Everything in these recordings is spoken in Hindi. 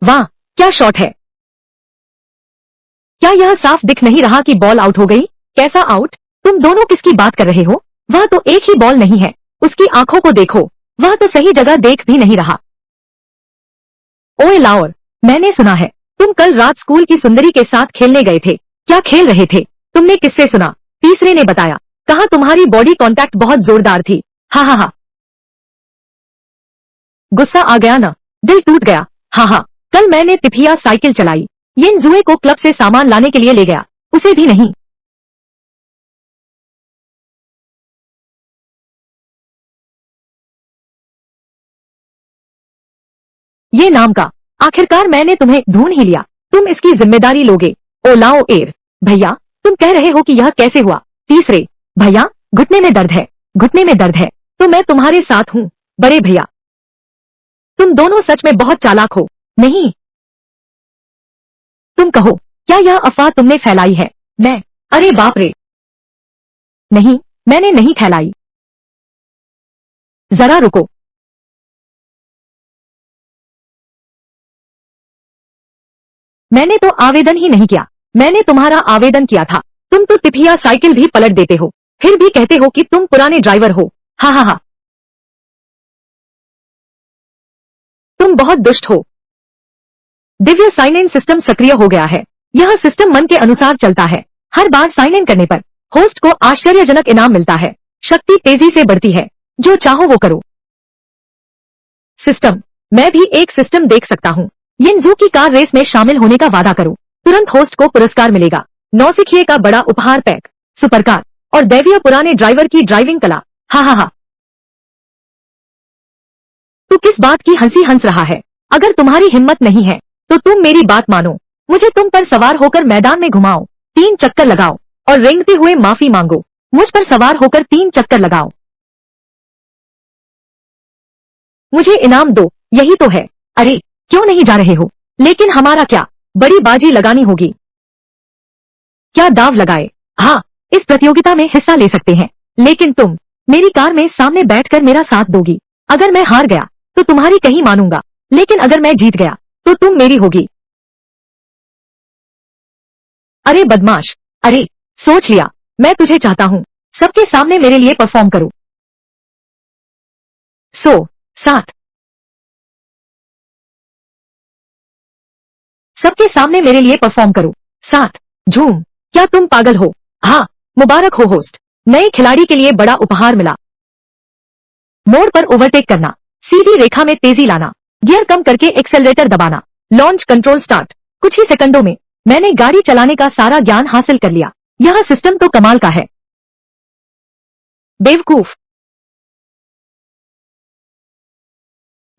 वाह, क्या शॉट है। क्या यह साफ दिख नहीं रहा कि बॉल आउट हो गई? कैसा आउट? तुम दोनों किसकी बात कर रहे हो? वह तो एक ही बॉल नहीं है। उसकी आंखों को देखो, वह तो सही जगह देख भी नहीं रहा। ओए लाओर, मैंने सुना है तुम कल रात स्कूल की सुंदरी के साथ खेलने गए थे। क्या खेल रहे थे? तुमने किससे सुना? तीसरे ने बताया। कहा तुम्हारी बॉडी कांटेक्ट बहुत जोरदार थी। हा हा हा। गुस्सा आ गया ना? दिल टूट गया। हाँ हाँ, कल मैंने तिफिया साइकिल चलाई। येनजुए को क्लब से सामान लाने के लिए ले गया, उसे भी नहीं। ये नाम का, आखिरकार मैंने तुम्हें ढूंढ ही लिया। तुम इसकी जिम्मेदारी लोगे। ओ लाओ एर, भैया तुम कह रहे हो कि यह कैसे हुआ? तीसरे, भैया घुटने में दर्द है, घुटने में दर्द है। तो मैं तुम्हारे साथ हूँ बड़े भैया। तुम दोनों सच में बहुत चालाक हो। नहीं, तुम कहो, क्या यह अफवाह तुमने फैलाई है? मैं, अरे बाप रे। नहीं, मैंने नहीं फैलाई। जरा रुको। मैंने तो आवेदन ही नहीं किया। मैंने तुम्हारा आवेदन किया था। तुम तो तिफिया साइकिल भी पलट देते हो, फिर भी कहते हो कि तुम पुराने ड्राइवर हो। हा हा हा। तुम बहुत दुष्ट हो। दिव्य साइन इन सिस्टम सक्रिय हो गया है। यह सिस्टम मन के अनुसार चलता है। हर बार साइन इन करने पर होस्ट को आश्चर्यजनक इनाम मिलता है। शक्ति तेजी से बढ़ती है। जो चाहो वो करो। सिस्टम, मैं भी एक सिस्टम देख सकता हूँ। यिनजू की कार रेस में शामिल होने का वादा करो। तुरंत होस्ट को पुरस्कार मिलेगा। नौसिखिए का बड़ा उपहार पैक, सुपरकार और दैवीय पुराने ड्राइवर की ड्राइविंग कला। हा हा हा। तू किस बात की हंसी हंस रहा है? अगर तुम्हारी हिम्मत नहीं है तो तुम मेरी बात मानो। मुझे तुम पर सवार होकर मैदान में घुमाओ, 3 चक्कर लगाओ और रेंगते हुए माफी मांगो। मुझ पर सवार होकर 3 चक्कर लगाओ। मुझे इनाम दो, यही तो है। अरे, क्यों नहीं जा रहे हो? लेकिन हमारा क्या? बड़ी बाजी लगानी होगी। क्या दाव लगाए? हाँ, इस प्रतियोगिता में हिस्सा ले सकते हैं, लेकिन तुम मेरी कार में सामने बैठकर मेरा साथ दोगी। अगर मैं हार गया तो तुम्हारी कहीं मानूंगा, लेकिन अगर मैं जीत गया तो तुम मेरी होगी। अरे बदमाश, अरे, सोच लिया, मैं तुझे चाहता हूँ। सबके सामने मेरे लिए परफॉर्म करो। सो, साथ, सबके सामने मेरे लिए परफॉर्म करो। साथ, झूम। क्या तुम पागल हो? हाँ, मुबारक हो होस्ट। नए खिलाड़ी के लिए बड़ा उपहार मिला। मोड़ पर ओवरटेक करना, सीधी रेखा में तेजी लाना, गियर कम करके एक्सेलरेटर दबाना, लॉन्च कंट्रोल स्टार्ट। कुछ ही सेकंडों में मैंने गाड़ी चलाने का सारा ज्ञान हासिल कर लिया। यह सिस्टम तो कमाल का है। बेवकूफ,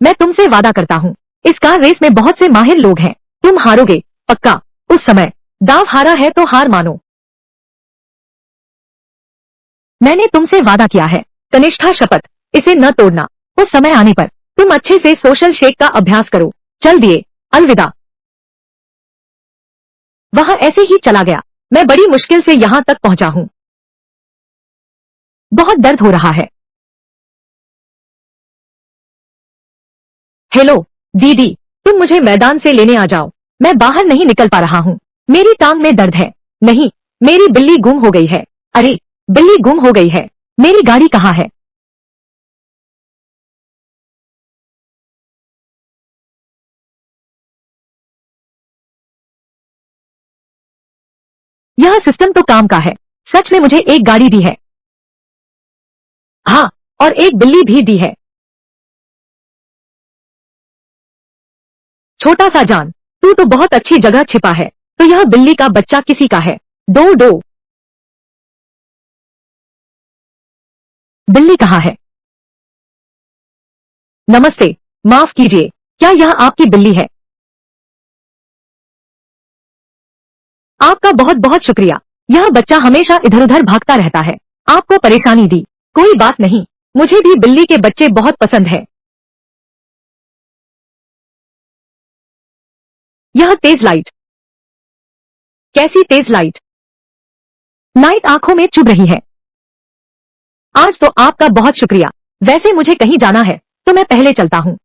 मैं तुमसे वादा करता हूँ, इस कार रेस में बहुत से माहिर लोग हैं। तुम हारोगे, पक्का। उस समय दाव हारा है तो हार मानो। मैंने तुमसे वादा किया है, कनिष्ठा शपथ, इसे न तोड़ना। उस समय आने पर तुम अच्छे से सोशल शेक का अभ्यास करो। चल दिए, अलविदा। वह ऐसे ही चला गया। मैं बड़ी मुश्किल से यहाँ तक पहुँचा हूँ। बहुत दर्द हो रहा है। हेलो दीदी, तुम मुझे मैदान से लेने आ जाओ। मैं बाहर नहीं निकल पा रहा हूँ। मेरी टांग में दर्द है। नहीं, मेरी बिल्ली गुम हो गई है। अरे, बिल्ली गुम हो गई है। मेरी गाड़ी कहाँ है? यह सिस्टम तो काम का है। सच में मुझे एक गाड़ी दी है। हाँ, और एक बिल्ली भी दी है। छोटा सा जान, तू तो बहुत अच्छी जगह छिपा है। तो यह बिल्ली का बच्चा किसी का है? डो डो। बिल्ली कहाँ है? नमस्ते, माफ कीजिए, क्या यह आपकी बिल्ली है? आपका बहुत बहुत शुक्रिया। यह बच्चा हमेशा इधर उधर भागता रहता है। आपको परेशानी दी। कोई बात नहीं, मुझे भी बिल्ली के बच्चे बहुत पसंद है। यह तेज लाइट। कैसी तेज लाइट? लाइट आंखों में चुभ रही है। आज तो आपका बहुत शुक्रिया। वैसे मुझे कहीं जाना है, तो मैं पहले चलता हूँ।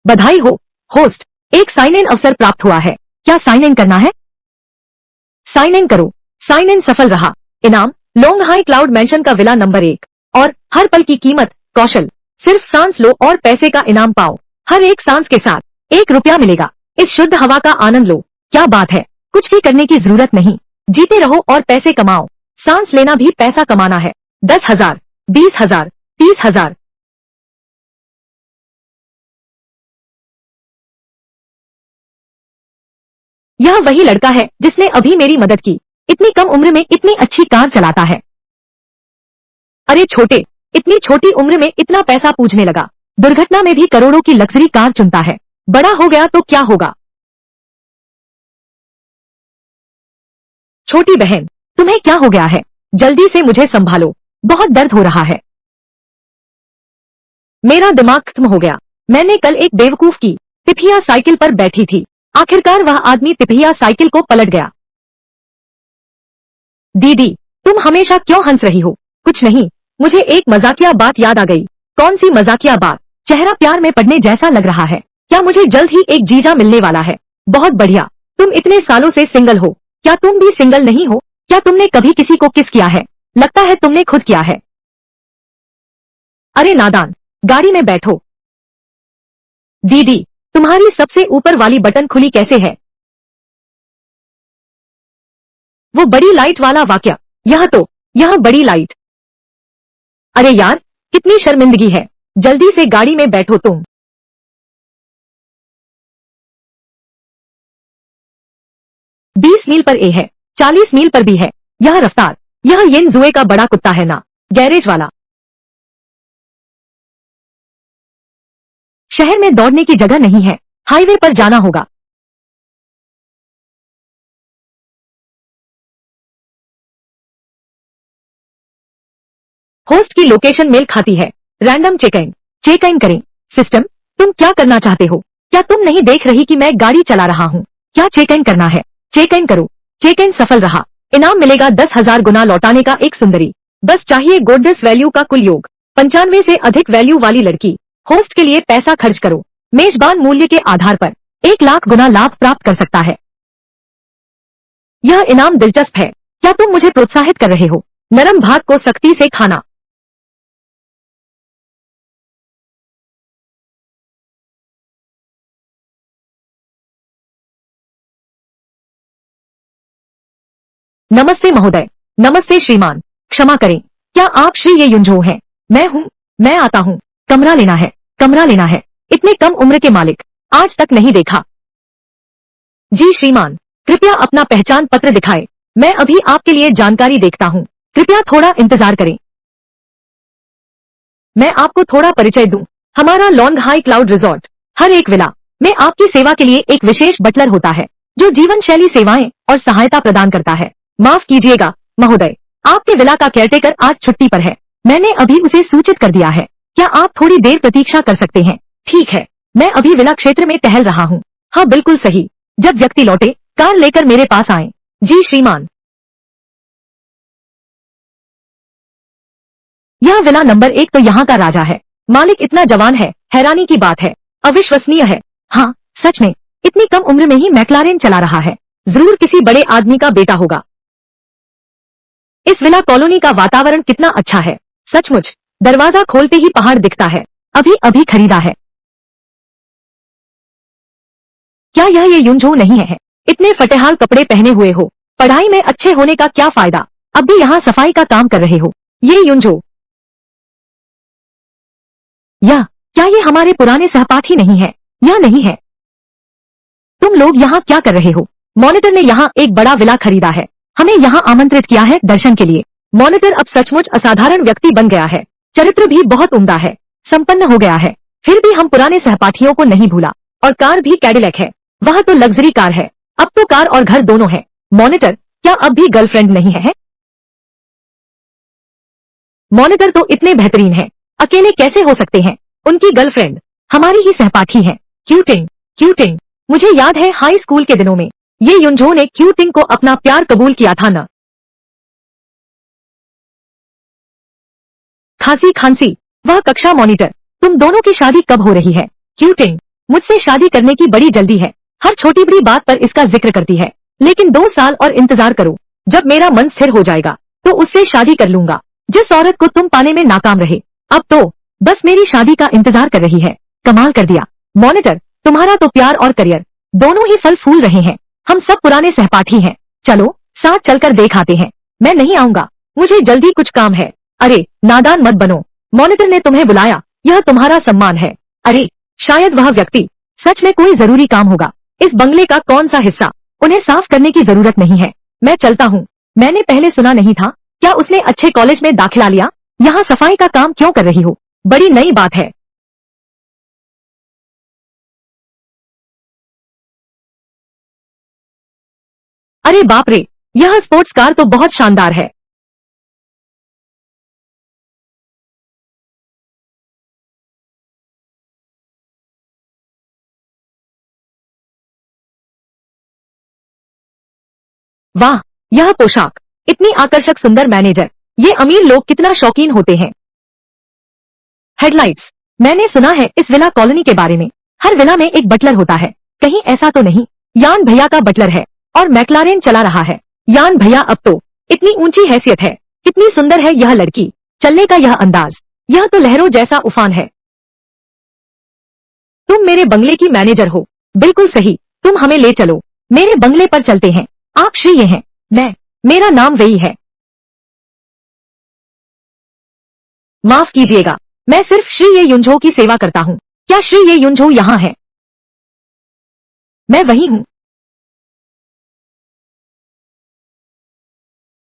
बधाई हो होस्ट, एक साइन इन अवसर प्राप्त हुआ है। क्या साइन इन करना है? साइन इन करो। साइन इन सफल रहा। इनाम लॉन्ग हाई क्लाउड मेंशन का विला नंबर 1 और हर पल की कीमत कौशल। सिर्फ सांस लो और पैसे का इनाम पाओ। हर एक सांस के साथ 1 रुपया मिलेगा। इस शुद्ध हवा का आनंद लो। क्या बात है, कुछ भी करने की जरूरत नहीं, जीते रहो और पैसे कमाओ। सांस लेना भी पैसा कमाना है। 10,000, 20,000, 30,000। यह वही लड़का है जिसने अभी मेरी मदद की। इतनी कम उम्र में इतनी अच्छी कार चलाता है। अरे छोटे, इतनी छोटी उम्र में इतना पैसा पूछने लगा। दुर्घटना में भी करोड़ों की लग्जरी कार चुनता है। बड़ा हो गया तो क्या होगा? छोटी बहन, तुम्हें क्या हो गया है? जल्दी से मुझे संभालो, बहुत दर्द हो रहा है। मेरा दिमाग खत्म हो गया। मैंने कल एक बेवकूफ की तिफिया साइकिल पर बैठी थी। आखिरकार वह आदमी तिफिया साइकिल को पलट गया। दीदी, तुम हमेशा क्यों हंस रही हो? कुछ नहीं, मुझे एक मजाकिया बात याद आ गई। कौन सी मजाकिया बात? चेहरा प्यार में पड़ने जैसा लग रहा है। क्या मुझे जल्द ही एक जीजा मिलने वाला है? बहुत बढ़िया। तुम इतने सालों से सिंगल हो, क्या तुम भी सिंगल नहीं हो? क्या तुमने कभी किसी को किस किया है? लगता है तुमने खुद किया है। अरे नादान, गाड़ी में बैठो। दीदी, तुम्हारी सबसे ऊपर वाली बटन खुली कैसे है? वो बड़ी लाइट वाला वाक्य। यह बड़ी लाइट। अरे यार, कितनी शर्मिंदगी है। जल्दी से गाड़ी में बैठो तुम। 20 मील पर ए है, 40 मील पर बी है। यह रफ्तार, यह येन जुए का बड़ा कुत्ता है ना, गैरेज वाला। शहर में दौड़ने की जगह नहीं है, हाईवे पर जाना होगा। होस्ट की लोकेशन मेल खाती है। रैंडम चेक इन करें। सिस्टम, तुम क्या करना चाहते हो? क्या तुम नहीं देख रही कि मैं गाड़ी चला रहा हूँ? क्या चेक इन करना है? चेक इन करो। चेक इन सफल रहा। इनाम मिलेगा 10,000 गुना लौटाने का एक सुंदरी। बस चाहिए गोल्डस वैल्यू का कुल योग। 95 से अधिक वैल्यू वाली लड़की। होस्ट के लिए पैसा खर्च करो। मेजबान मूल्य के आधार पर 1,00,000 गुना लाभ प्राप्त कर सकता है। यह इनाम दिलचस्प है। क्या तुम मुझे प्रोत्साहित कर रहे हो? नरम भाग को सख्ती से खाना। नमस्ते महोदय। नमस्ते श्रीमान। क्षमा करें, क्या आप श्री ये युंझो हैं? मैं आता हूँ। कमरा लेना है, कमरा लेना है। इतने कम उम्र के मालिक आज तक नहीं देखा। जी श्रीमान, कृपया अपना पहचान पत्र दिखाएं। मैं अभी आपके लिए जानकारी देखता हूँ। कृपया थोड़ा इंतजार करें। मैं आपको थोड़ा परिचय दूं। हमारा लॉन्ग हाई क्लाउड रिजॉर्ट हर एक विला में आपकी सेवा के लिए एक विशेष बटलर होता है, जो जीवन शैली सेवाएं और सहायता प्रदान करता है। माफ कीजिएगा महोदय, आपके विला का केयरटेकर आज छुट्टी पर है। मैंने अभी उसे सूचित कर दिया है। क्या आप थोड़ी देर प्रतीक्षा कर सकते हैं? ठीक है, मैं अभी विला क्षेत्र में टहल रहा हूँ। हाँ बिल्कुल सही। जब व्यक्ति लौटे कार लेकर मेरे पास आए। जी श्रीमान। यह विला नंबर 1 तो यहाँ का राजा है। मालिक इतना जवान है, हैरानी की बात है। अविश्वसनीय है। हाँ सच में, इतनी कम उम्र में ही मैक्लारेन चला रहा है। जरूर किसी बड़े आदमी का बेटा होगा। इस विला कॉलोनी का वातावरण कितना अच्छा है। सचमुच, दरवाजा खोलते ही पहाड़ दिखता है। अभी अभी खरीदा है। क्या यह ये युंझो नहीं है? इतने फटेहाल कपड़े पहने हुए हो। पढ़ाई में अच्छे होने का क्या फायदा? अब भी यहाँ सफाई का काम कर रहे हो। ये युंझो, यह क्या ये हमारे पुराने सहपाठी नहीं है? यह नहीं है। तुम लोग यहाँ क्या कर रहे हो? मॉनिटर ने यहाँ एक बड़ा विला खरीदा है। हमें यहाँ आमंत्रित किया है दर्शन के लिए। मॉनिटर अब सचमुच असाधारण व्यक्ति बन गया है। चरित्र भी बहुत उम्दा है, संपन्न हो गया है। फिर भी हम पुराने सहपाठियों को नहीं भूला। और कार भी कैडिलैक है। वह तो लग्जरी कार है। अब तो कार और घर दोनों है। मॉनिटर, क्या अब भी गर्लफ्रेंड नहीं है? मॉनिटर तो इतने बेहतरीन हैं, अकेले कैसे हो सकते हैं? उनकी गर्लफ्रेंड हमारी ही सहपाठी है। क्यूटिंग, क्यूटिंग। मुझे याद है हाई स्कूल के दिनों में ये युंझो ने क्यूटिंग को अपना प्यार कबूल किया था न। खांसी खांसी। वह कक्षा मॉनिटर, तुम दोनों की शादी कब हो रही है? क्यूटिंग, मुझसे शादी करने की बड़ी जल्दी है, हर छोटी बड़ी बात पर इसका जिक्र करती है। लेकिन 2 साल और इंतजार करो, जब मेरा मन स्थिर हो जाएगा तो उससे शादी कर लूंगा, जिस औरत को तुम पाने में नाकाम रहे। अब तो बस मेरी शादी का इंतजार कर रही है। कमाल कर दिया मॉनिटर, तुम्हारा तो प्यार और करियर दोनों ही फल फूल रहे हैं। हम सब पुराने सहपाठी हैं, चलो साथ चलकर देख आते हैं। मैं नहीं आऊंगा, मुझे जल्दी कुछ काम है। अरे नादान मत बनो, मॉनिटर ने तुम्हें बुलाया, यह तुम्हारा सम्मान है। अरे शायद वह व्यक्ति सच में कोई जरूरी काम होगा। इस बंगले का कौन सा हिस्सा उन्हें साफ करने की जरूरत नहीं है, मैं चलता हूँ। मैंने पहले सुना नहीं था, क्या उसने अच्छे कॉलेज में दाखिला लिया? यहाँ सफाई का काम क्यों कर रही हो? बड़ी नई बात है। अरे बाप रे, यह स्पोर्ट्स कार तो बहुत शानदार है। वाह, यह पोशाक इतनी आकर्षक, सुंदर। मैनेजर, ये अमीर लोग कितना शौकीन होते हैं। हेडलाइट्स, मैंने सुना है इस विला कॉलोनी के बारे में। हर विला में एक बटलर होता है, कहीं ऐसा तो नहीं यान भैया का बटलर है और मैक्लारेन चला रहा है? यान भैया, अब तो इतनी ऊंची हैसियत है। कितनी सुंदर है यह लड़की, चलने का यह अंदाज, यह तो लहरों जैसा उफान है। तुम मेरे बंगले की मैनेजर हो? बिल्कुल सही, तुम हमें ले चलो, मेरे बंगले पर चलते हैं। आप श्री ये हैं? मैं, मेरा नाम वेई है। माफ कीजिएगा, मैं सिर्फ श्री ये युंझो की सेवा करता हूँ। क्या श्री ये युंझो यहाँ है? मैं वही हूँ।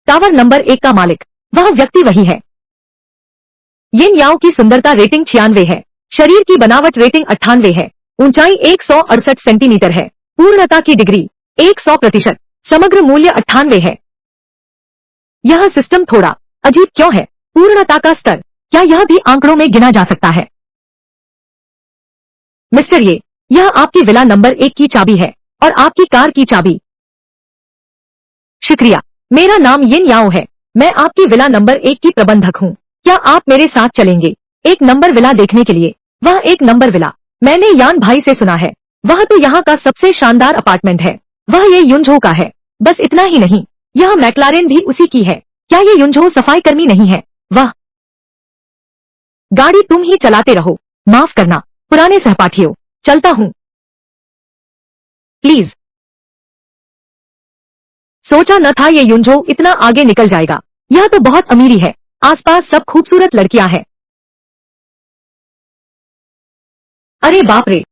टावर नंबर 1 का मालिक, वह व्यक्ति वही है। यिन याओ की सुंदरता रेटिंग 96 है, शरीर की बनावट रेटिंग 98 है, ऊंचाई 168 सेंटीमीटर है, पूर्णता की डिग्री 100%, समग्र मूल्य 98 है। यह सिस्टम थोड़ा अजीब क्यों है? पूर्णता का स्तर, क्या यह भी आंकड़ों में गिना जा सकता है? मिस्टर ये, यह आपकी विला नंबर 1 की चाबी है और आपकी कार की चाबी। शुक्रिया, मेरा नाम यिन याओ है, मैं आपकी विला नंबर 1 की प्रबंधक हूँ। क्या आप मेरे साथ चलेंगे एक नंबर विला देखने के लिए? वह एक नंबर विला, मैंने यान भाई से सुना है, वह तो यहाँ का सबसे शानदार अपार्टमेंट है। वह ये युंझो का है। बस इतना ही नहीं, यह मैक्लारेन भी उसी की है। क्या ये युंझो सफाई कर्मी नहीं है? वह गाड़ी तुम ही चलाते रहो। माफ करना पुराने सहपाठियों, चलता हूँ प्लीज। सोचा न था ये युंझो इतना आगे निकल जाएगा। यह तो बहुत अमीरी है, आसपास सब खूबसूरत लड़कियां हैं। अरे बाप रे,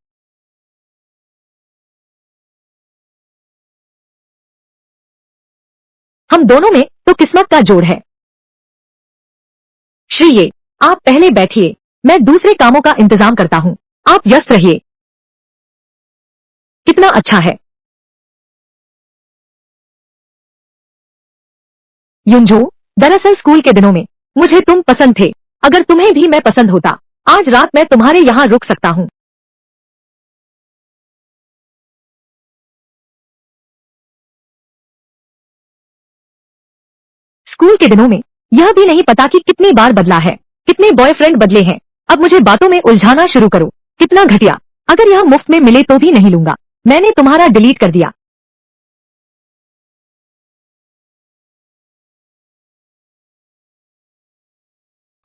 हम दोनों में तो किस्मत का जोड़ है। श्री ये, आप पहले बैठिए, मैं दूसरे कामों का इंतजाम करता हूँ, आप व्यस्त रहिए। कितना अच्छा है। युंझो, दरअसल स्कूल के दिनों में मुझे तुम पसंद थे। अगर तुम्हें भी मैं पसंद होता, आज रात मैं तुम्हारे यहाँ रुक सकता हूँ। स्कूल के दिनों में यह भी नहीं पता कि कितनी बार बदला है, कितने बॉयफ्रेंड बदले हैं। अब मुझे बातों में उलझाना शुरू करो। कितना घटिया, अगर यह मुफ्त में मिले तो भी नहीं लूंगा। मैंने तुम्हारा डिलीट कर दिया।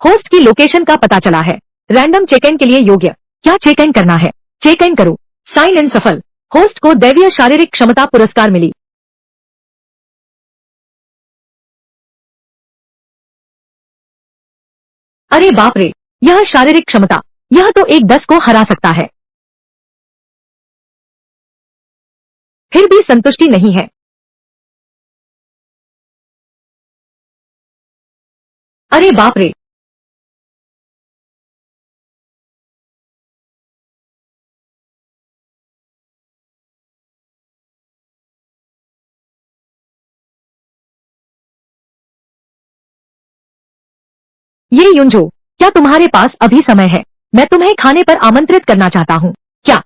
होस्ट की लोकेशन का पता चला है, रैंडम चेक इन के लिए योग्य। क्या चेक इन करना है? चेक इन करो, साइन इन सफल। होस्ट को दैवीय शारीरिक क्षमता पुरस्कार मिली। अरे बाप रे, यह शारीरिक क्षमता, यह तो एक 10 को हरा सकता है। फिर भी संतुष्टि नहीं है। अरे बाप रे, ये युंझो, क्या तुम्हारे पास अभी समय है? मैं तुम्हें खाने पर आमंत्रित करना चाहता हूँ। क्या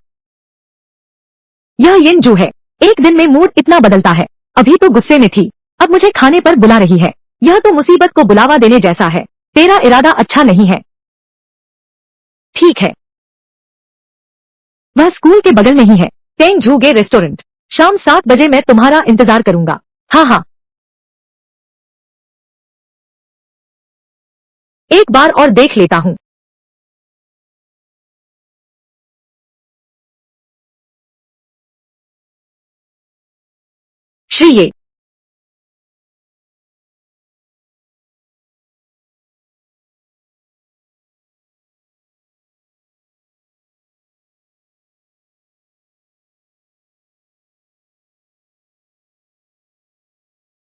यह यिनजू है? एक दिन में मूड इतना बदलता है। अभी तो गुस्से में थी, अब मुझे खाने पर बुला रही है। यह तो मुसीबत को बुलावा देने जैसा है। तेरा इरादा अच्छा नहीं है। ठीक है, वह स्कूल के बगल में ही है, टेंग झूगे रेस्टोरेंट। शाम 7 बजे मैं तुम्हारा इंतजार करूंगा। हाँ हाँ। एक बार और देख लेता हूँ। श्री ये।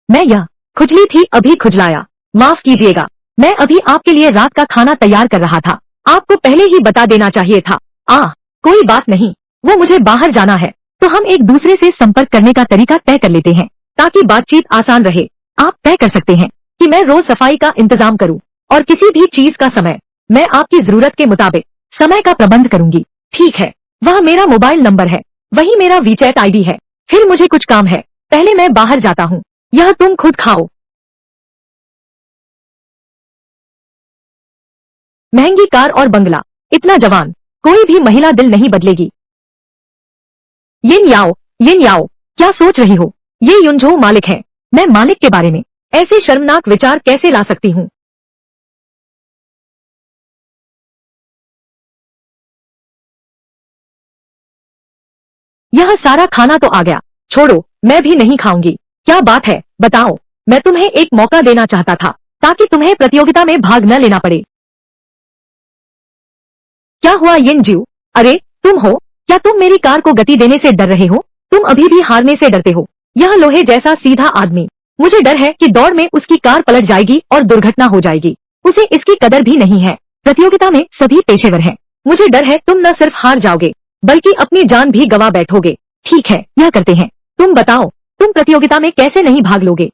मैं यह खुजली थी अभी खुजलाया। माफ कीजिएगा, मैं अभी आपके लिए रात का खाना तैयार कर रहा था। आपको पहले ही बता देना चाहिए था। कोई बात नहीं, वो मुझे बाहर जाना है, तो हम एक दूसरे से संपर्क करने का तरीका तय कर लेते हैं ताकि बातचीत आसान रहे। आप तय कर सकते हैं कि मैं रोज सफाई का इंतजाम करूं और किसी भी चीज का समय मैं आपकी जरूरत के मुताबिक समय का प्रबंध करूंगी। ठीक है, वह मेरा मोबाइल नंबर है, वही मेरा वीचैट आईडी है। फिर मुझे कुछ काम है, पहले मैं बाहर जाता हूँ। यह तुम खुद खाओ। महंगी कार और बंगला, इतना जवान कोई भी महिला दिल नहीं बदलेगी। यिन याओ, क्या सोच रही हो? ये युनझो मालिक है। मैं मालिक के बारे में ऐसे शर्मनाक विचार कैसे ला सकती हूँ? यह सारा खाना तो आ गया, छोड़ो, मैं भी नहीं खाऊंगी। क्या बात है, बताओ। मैं तुम्हें एक मौका देना चाहता था ताकि तुम्हें प्रतियोगिता में भाग न लेना पड़े। क्या हुआ यिन ज्यू? अरे तुम हो? क्या तुम मेरी कार को गति देने से डर रहे हो? तुम अभी भी हारने से डरते हो। यह लोहे जैसा सीधा आदमी। मुझे डर है कि दौड़ में उसकी कार पलट जाएगी और दुर्घटना हो जाएगी। उसे इसकी कदर भी नहीं है। प्रतियोगिता में सभी पेशेवर हैं। मुझे डर है तुम न सिर्फ हार जाओगे बल्कि अपनी जान भी गवा बैठोगे। ठीक है, यह करते हैं। तुम बताओ, तुम प्रतियोगिता में कैसे नहीं भाग लोगे?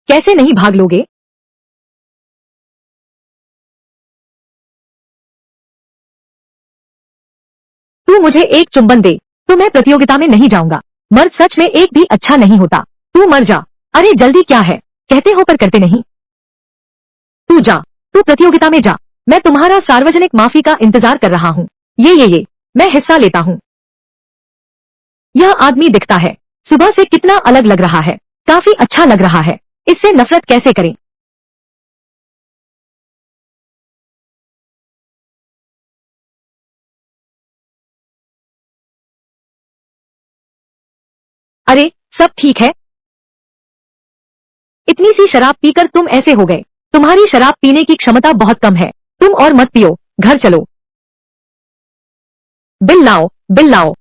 कैसे नहीं भाग लोगे? तू मुझे एक चुंबन दे तो मैं प्रतियोगिता में नहीं जाऊंगा। मर्द सच में एक भी अच्छा नहीं होता। तू मर जा। अरे जल्दी क्या है, कहते हो पर करते नहीं। तू जा, तू प्रतियोगिता में जा। मैं तुम्हारा सार्वजनिक माफी का इंतजार कर रहा हूँ। ये मैं हिस्सा लेता हूँ। यह आदमी दिखता है सुबह से कितना अलग लग रहा है। काफी अच्छा लग रहा है। इससे नफरत कैसे करें? अरे सब ठीक है। इतनी सी शराब पीकर तुम ऐसे हो गए। तुम्हारी शराब पीने की क्षमता बहुत कम है। तुम और मत पियो, घर चलो। बिल लाओ, बिल लाओ।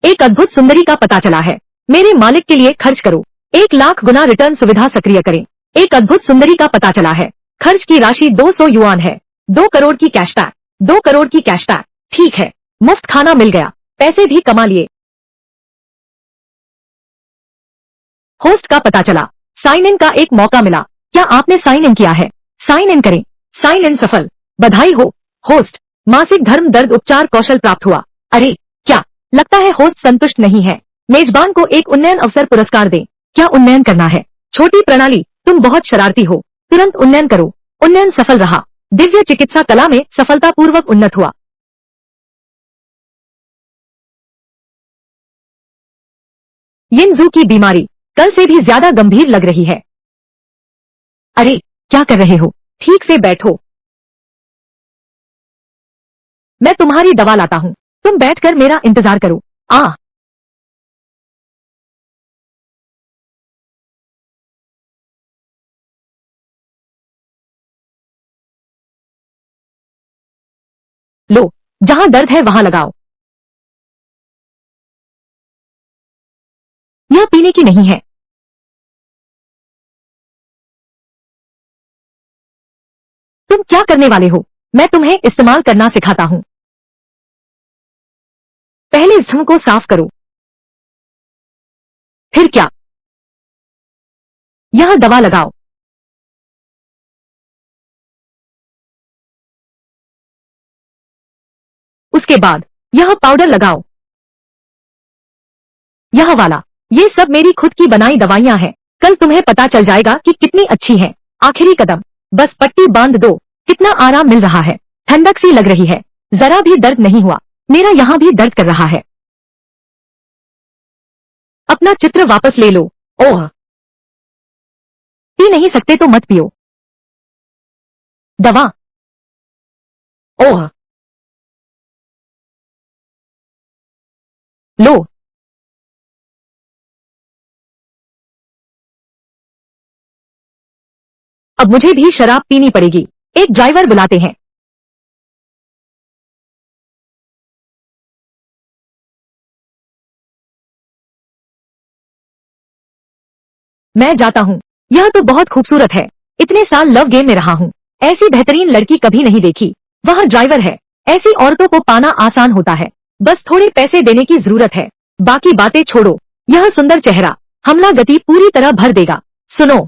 एक अद्भुत सुंदरी का पता चला है। मेरे मालिक के लिए खर्च करो। 1 लाख गुना रिटर्न सुविधा सक्रिय करें। एक अद्भुत सुंदरी का पता चला है। खर्च की राशि 200 युआन है। 2 करोड़ की कैशबैक। 2 करोड़ की कैशबैक। ठीक है, मुफ्त खाना मिल गया, पैसे भी कमा लिए। होस्ट का पता चला। साइन इन का एक मौका मिला। क्या आपने साइन इन किया है? साइन इन करें। साइन इन सफल। बधाई हो होस्ट। मासिक धर्म दर्द उपचार कौशल प्राप्त हुआ। अरे क्या, लगता है होस्ट संतुष्ट नहीं है। मेजबान को एक उन्नयन अवसर पुरस्कार दें। क्या उन्नयन करना है? छोटी प्रणाली, तुम बहुत शरारती हो। तुरंत उन्नयन करो। उन्नयन सफल रहा। दिव्य चिकित्सा कला में सफलतापूर्वक उन्नत हुआ। यिनजू की बीमारी कल से भी ज्यादा गंभीर लग रही है। अरे क्या कर रहे हो? ठीक से बैठो। मैं तुम्हारी दवा लाता हूँ। तुम बैठकर मेरा इंतजार करो। आ लो, जहाँ दर्द है वहाँ लगाओ। यह पीने की नहीं है। तुम क्या करने वाले हो? मैं तुम्हें इस्तेमाल करना सिखाता हूँ। पहले इस धम को साफ करो। फिर क्या? यह दवा लगाओ। उसके बाद यह पाउडर लगाओ। यह वाला। ये सब मेरी खुद की बनाई दवाइयाँ हैं। कल तुम्हें पता चल जाएगा कि कितनी अच्छी हैं। आखिरी कदम, बस पट्टी बांध दो। कितना आराम मिल रहा है, ठंडक सी लग रही है, जरा भी दर्द नहीं हुआ। मेरा यहाँ भी दर्द कर रहा है। अपना चित्र वापस ले लो। ओह, पी नहीं सकते तो मत पियो। दवा। ओह, लो। अब मुझे भी शराब पीनी पड़ेगी। एक ड्राइवर बुलाते हैं। मैं जाता हूँ। यह तो बहुत खूबसूरत है। इतने साल लव गेम में रहा हूँ, ऐसी बेहतरीन लड़की कभी नहीं देखी। वह ड्राइवर है। ऐसी औरतों को पाना आसान होता है, बस थोड़े पैसे देने की जरूरत है। बाकी बातें छोड़ो। यह सुंदर चेहरा हमला गति पूरी तरह भर देगा। सुनो,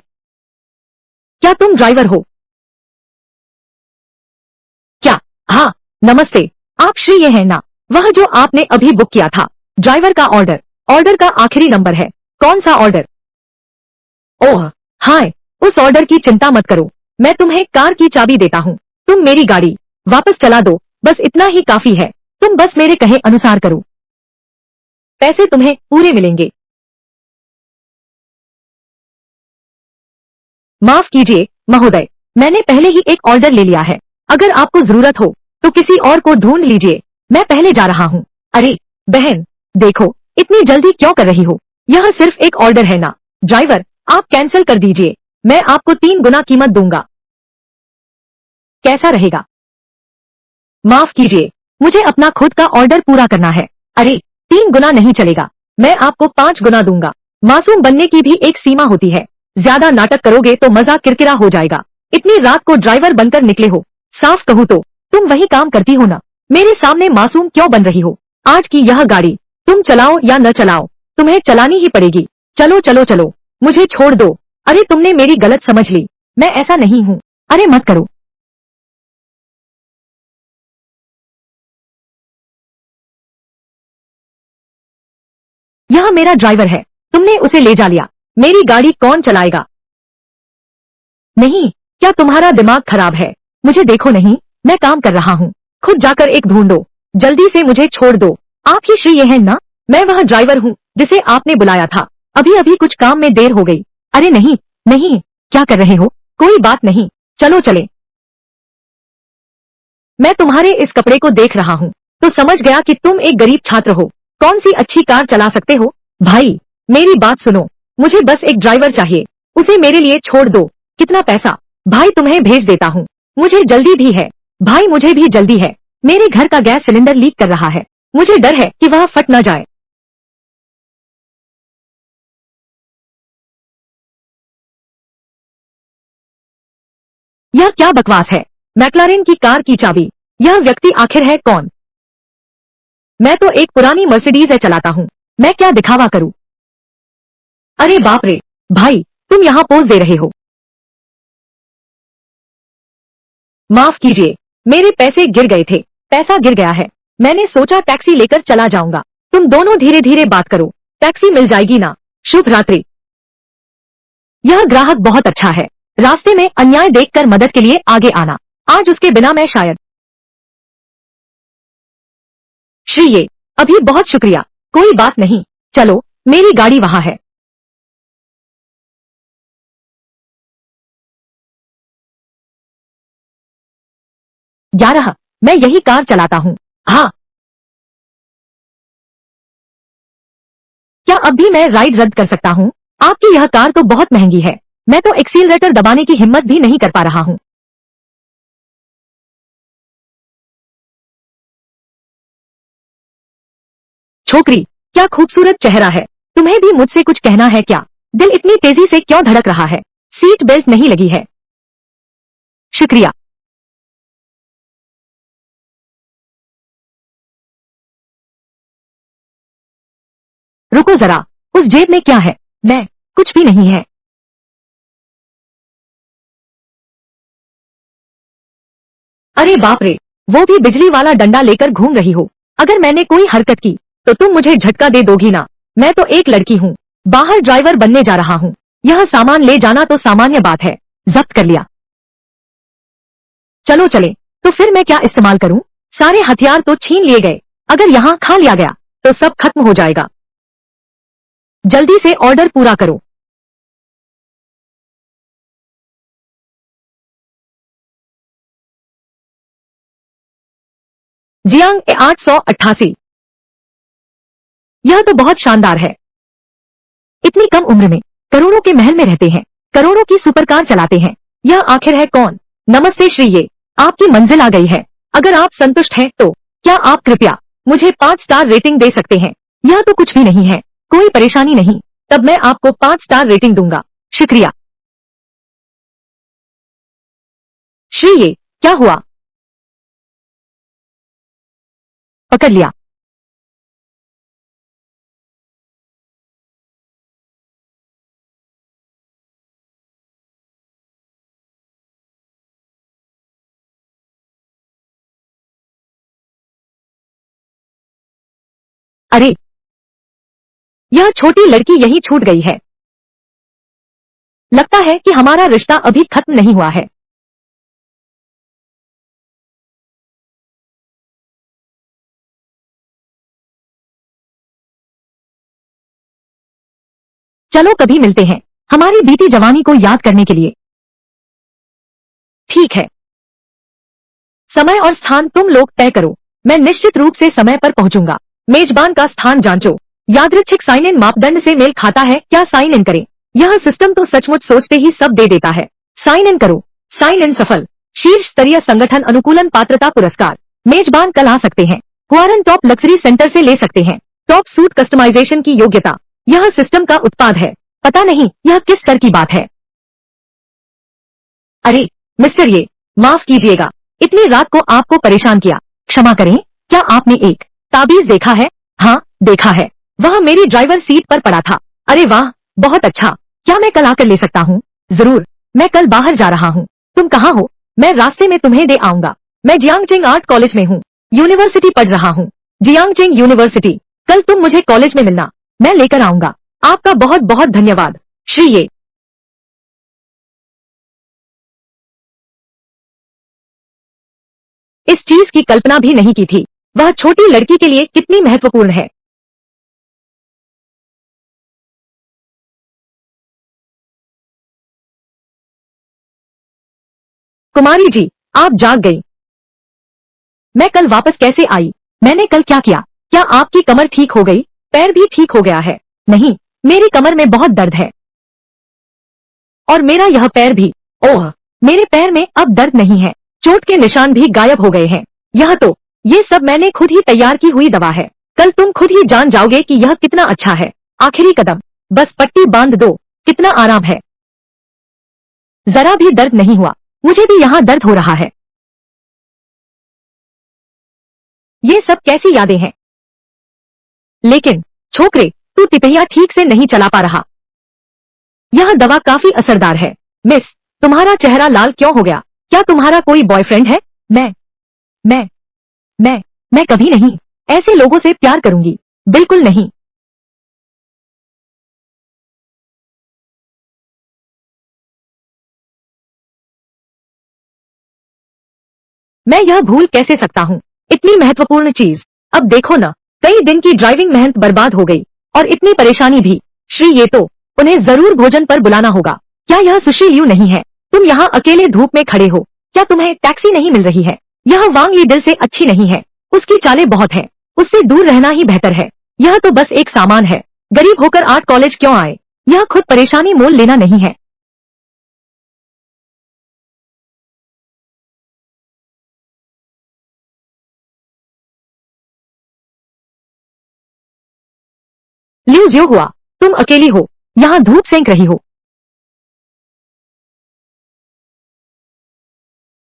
क्या तुम ड्राइवर हो? क्या? हाँ, नमस्ते। आप श्री ये हैं ना, वह जो आपने अभी बुक किया था? ड्राइवर का ऑर्डर। ऑर्डर का आखिरी नंबर है। कौन सा ऑर्डर? ओह, हाय। उस ऑर्डर की चिंता मत करो, मैं तुम्हें कार की चाबी देता हूँ। तुम मेरी गाड़ी वापस चला दो, बस इतना ही काफी है। तुम बस मेरे कहे अनुसार करो। पैसे तुम्हें पूरे मिलेंगे। माफ कीजिए महोदय, मैंने पहले ही एक ऑर्डर ले लिया है। अगर आपको जरूरत हो तो किसी और को ढूंढ लीजिए, मैं पहले जा रहा हूँ। अरे बहन, देखो, इतनी जल्दी क्यों कर रही हो? यह सिर्फ एक ऑर्डर है ना। ड्राइवर, आप कैंसिल कर दीजिए, मैं आपको 3 गुना कीमत दूंगा। कैसा रहेगा? माफ कीजिए, मुझे अपना खुद का ऑर्डर पूरा करना है। अरे, 3 गुना नहीं चलेगा, मैं आपको 5 गुना दूंगा। मासूम बनने की भी एक सीमा होती है। ज्यादा नाटक करोगे तो मजा किरकिरा हो जाएगा। इतनी रात को ड्राइवर बनकर निकले हो। साफ कहूँ तो तुम वही काम करती हो ना। मेरे सामने मासूम क्यों बन रही हो? आज की यह गाड़ी तुम चलाओ या न चलाओ, तुम्हें चलानी ही पड़ेगी। चलो चलो चलो, मुझे छोड़ दो। अरे तुमने मेरी गलत समझ ली, मैं ऐसा नहीं हूँ। अरे मत करो। यह मेरा ड्राइवर है, तुमने उसे ले जा लिया। मेरी गाड़ी कौन चलाएगा? नहीं, क्या तुम्हारा दिमाग खराब है? मुझे देखो नहीं, मैं काम कर रहा हूँ। खुद जाकर एक ढूंढो। जल्दी से मुझे छोड़ दो। आप ही श्री ये हैं ना? मैं वह ड्राइवर हूँ जिसे आपने बुलाया था। अभी अभी कुछ काम में देर हो गई। अरे नहीं नहीं, क्या कर रहे हो? कोई बात नहीं, चलो चले। मैं तुम्हारे इस कपड़े को देख रहा हूँ तो समझ गया कि तुम एक गरीब छात्र हो। कौन सी अच्छी कार चला सकते हो? भाई, मेरी बात सुनो, मुझे बस एक ड्राइवर चाहिए, उसे मेरे लिए छोड़ दो। कितना पैसा? भाई तुम्हें भेज देता हूँ, मुझे जल्दी भी है। भाई मुझे भी जल्दी है, मेरे घर का गैस सिलेंडर लीक कर रहा है, मुझे डर है कि वह फट न जाए। यह क्या बकवास है? मैक्लारेन की कार की चाबी? यह व्यक्ति आखिर है कौन? मैं तो एक पुरानी मर्सिडीज है चलाता हूँ, मैं क्या दिखावा करूँ? अरे बाप रे, भाई तुम यहाँ पोज दे रहे हो? माफ कीजिए, मेरे पैसे गिर गए थे। पैसा गिर गया है, मैंने सोचा टैक्सी लेकर चला जाऊंगा। तुम दोनों धीरे धीरे बात करो, टैक्सी मिल जाएगी ना? शुभ रात्रि। यह ग्राहक बहुत अच्छा है, रास्ते में अन्याय देखकर मदद के लिए आगे आना। आज उसके बिना मैं शायद। श्री ये, अभी बहुत शुक्रिया। कोई बात नहीं, चलो, मेरी गाड़ी वहाँ है। ग्यारह, मैं यही कार चलाता हूँ। हाँ, क्या अब भी मैं राइड रद्द कर सकता हूँ? आपकी यह कार तो बहुत महंगी है, मैं तो एक्सीलरेटर दबाने की हिम्मत भी नहीं कर पा रहा हूँ। छोकरी, क्या खूबसूरत चेहरा है। तुम्हें भी मुझसे कुछ कहना है क्या? दिल इतनी तेजी से क्यों धड़क रहा है? सीट बेल्ट नहीं लगी है। शुक्रिया। रुको जरा, उस जेब में क्या है? मैं, कुछ भी नहीं है। अरे बाप रे, वो भी बिजली वाला डंडा लेकर घूम रही हो। अगर मैंने कोई हरकत की तो तुम मुझे झटका दे दोगी ना? मैं तो एक लड़की हूँ। बाहर ड्राइवर बनने जा रहा हूँ। यह सामान ले जाना तो सामान्य बात है, जब्त कर लिया। चलो चले। तो फिर मैं क्या इस्तेमाल करूं? सारे हथियार तो छीन लिए गए, अगर यहाँ खा लिया गया तो सब खत्म हो जाएगा। जल्दी से ऑर्डर पूरा करो। जियांग ए 888। यह तो बहुत शानदार है। इतनी कम उम्र में करोड़ों के महल में रहते हैं, करोड़ों की सुपरकार चलाते हैं। यह आखिर है कौन? नमस्ते श्री ये, आपकी मंजिल आ गई है। अगर आप संतुष्ट हैं तो क्या आप कृपया मुझे 5 स्टार रेटिंग दे सकते हैं? यह तो कुछ भी नहीं है, कोई परेशानी नहीं। तब मैं आपको 5 स्टार रेटिंग दूंगा। शुक्रिया। श्री ये, क्या हुआ? पकड़ लिया। अरे, यह छोटी लड़की यहीं छूट गई है। लगता है कि हमारा रिश्ता अभी खत्म नहीं हुआ है। चलो कभी मिलते हैं, हमारी बीती जवानी को याद करने के लिए। ठीक है। समय और स्थान तुम लोग तय करो, मैं निश्चित रूप से समय पर पहुंचूंगा। मेजबान का स्थान जांचो। यादृच्छिक साइन इन मापदंड से मेल खाता है क्या? साइन इन करें। यह सिस्टम तो सचमुच सोचते ही सब दे देता है। साइन इन करो। साइन इन सफल। शीर्ष स्तरीय संगठन अनुकूलन पात्रता पुरस्कार। मेजबान कल आ सकते हैं। हुआरन टॉप लग्जरी सेंटर से ले सकते हैं। टॉप सूट कस्टमाइजेशन की योग्यता। यह सिस्टम का उत्पाद है। पता नहीं यह किस स्तर की बात है। अरे मिस्टर ये, माफ कीजिएगा, इतनी रात को आपको परेशान किया। क्षमा करें, क्या आपने एक ताबीज देखा है? हाँ, देखा है। वह मेरी ड्राइवर सीट पर पड़ा था। अरे वाह, बहुत अच्छा। क्या मैं कल आकर ले सकता हूँ? जरूर। मैं कल बाहर जा रहा हूँ। तुम कहाँ हो? मैं रास्ते में तुम्हें दे आऊंगा। मैं जियांगचेंग आर्ट कॉलेज में हूँ, यूनिवर्सिटी पढ़ रहा हूँ। जियांगचेंग यूनिवर्सिटी। कल तुम मुझे कॉलेज में मिलना, मैं लेकर आऊंगा। आपका बहुत बहुत धन्यवाद श्री ये। इस चीज की कल्पना भी नहीं की थी। वह छोटी लड़की के लिए कितनी महत्वपूर्ण है। कुमारी जी, आप जाग गई। मैं कल वापस कैसे आई? मैंने कल क्या किया? क्या आपकी कमर ठीक हो गई? पैर भी ठीक हो गया है? नहीं, मेरी कमर में बहुत दर्द है। और मेरा यह पैर भी। ओह, मेरे पैर में अब दर्द नहीं है। चोट के निशान भी गायब हो गए हैं। यह तो, ये सब मैंने खुद ही तैयार की हुई दवा है। कल तुम खुद ही जान जाओगे कि यह कितना अच्छा है। आखिरी कदम, बस पट्टी बांध दो। कितना आराम है। जरा भी दर्द नहीं हुआ। मुझे भी यहाँ दर्द हो रहा है। ये सब कैसी यादें हैं? लेकिन छोकरे, तू तिपहिया ठीक से नहीं चला पा रहा। यह दवा काफी असरदार है। मिस, तुम्हारा चेहरा लाल क्यों हो गया? क्या तुम्हारा कोई बॉयफ्रेंड है? मैं मैं मैं मैं कभी नहीं ऐसे लोगों से प्यार करूंगी। बिल्कुल नहीं। मैं यह भूल कैसे सकता हूँ? इतनी महत्वपूर्ण चीज। अब देखो ना, कई दिन की ड्राइविंग मेहनत बर्बाद हो गई, और इतनी परेशानी भी। श्री ये तो, उन्हें जरूर भोजन पर बुलाना होगा। क्या यह सुशी लियू नहीं है? तुम यहाँ अकेले धूप में खड़े हो। क्या तुम्हें टैक्सी नहीं मिल रही है? यह वांग ली दिल से अच्छी नहीं है। उसकी चालें बहुत हैं। उससे दूर रहना ही बेहतर है। यह तो बस एक सामान है। गरीब होकर आर्ट कॉलेज क्यों आए? यह खुद परेशानी मोल लेना नहीं है। लियू जो हुआ, तुम अकेली हो, यहाँ धूप सेंक रही हो।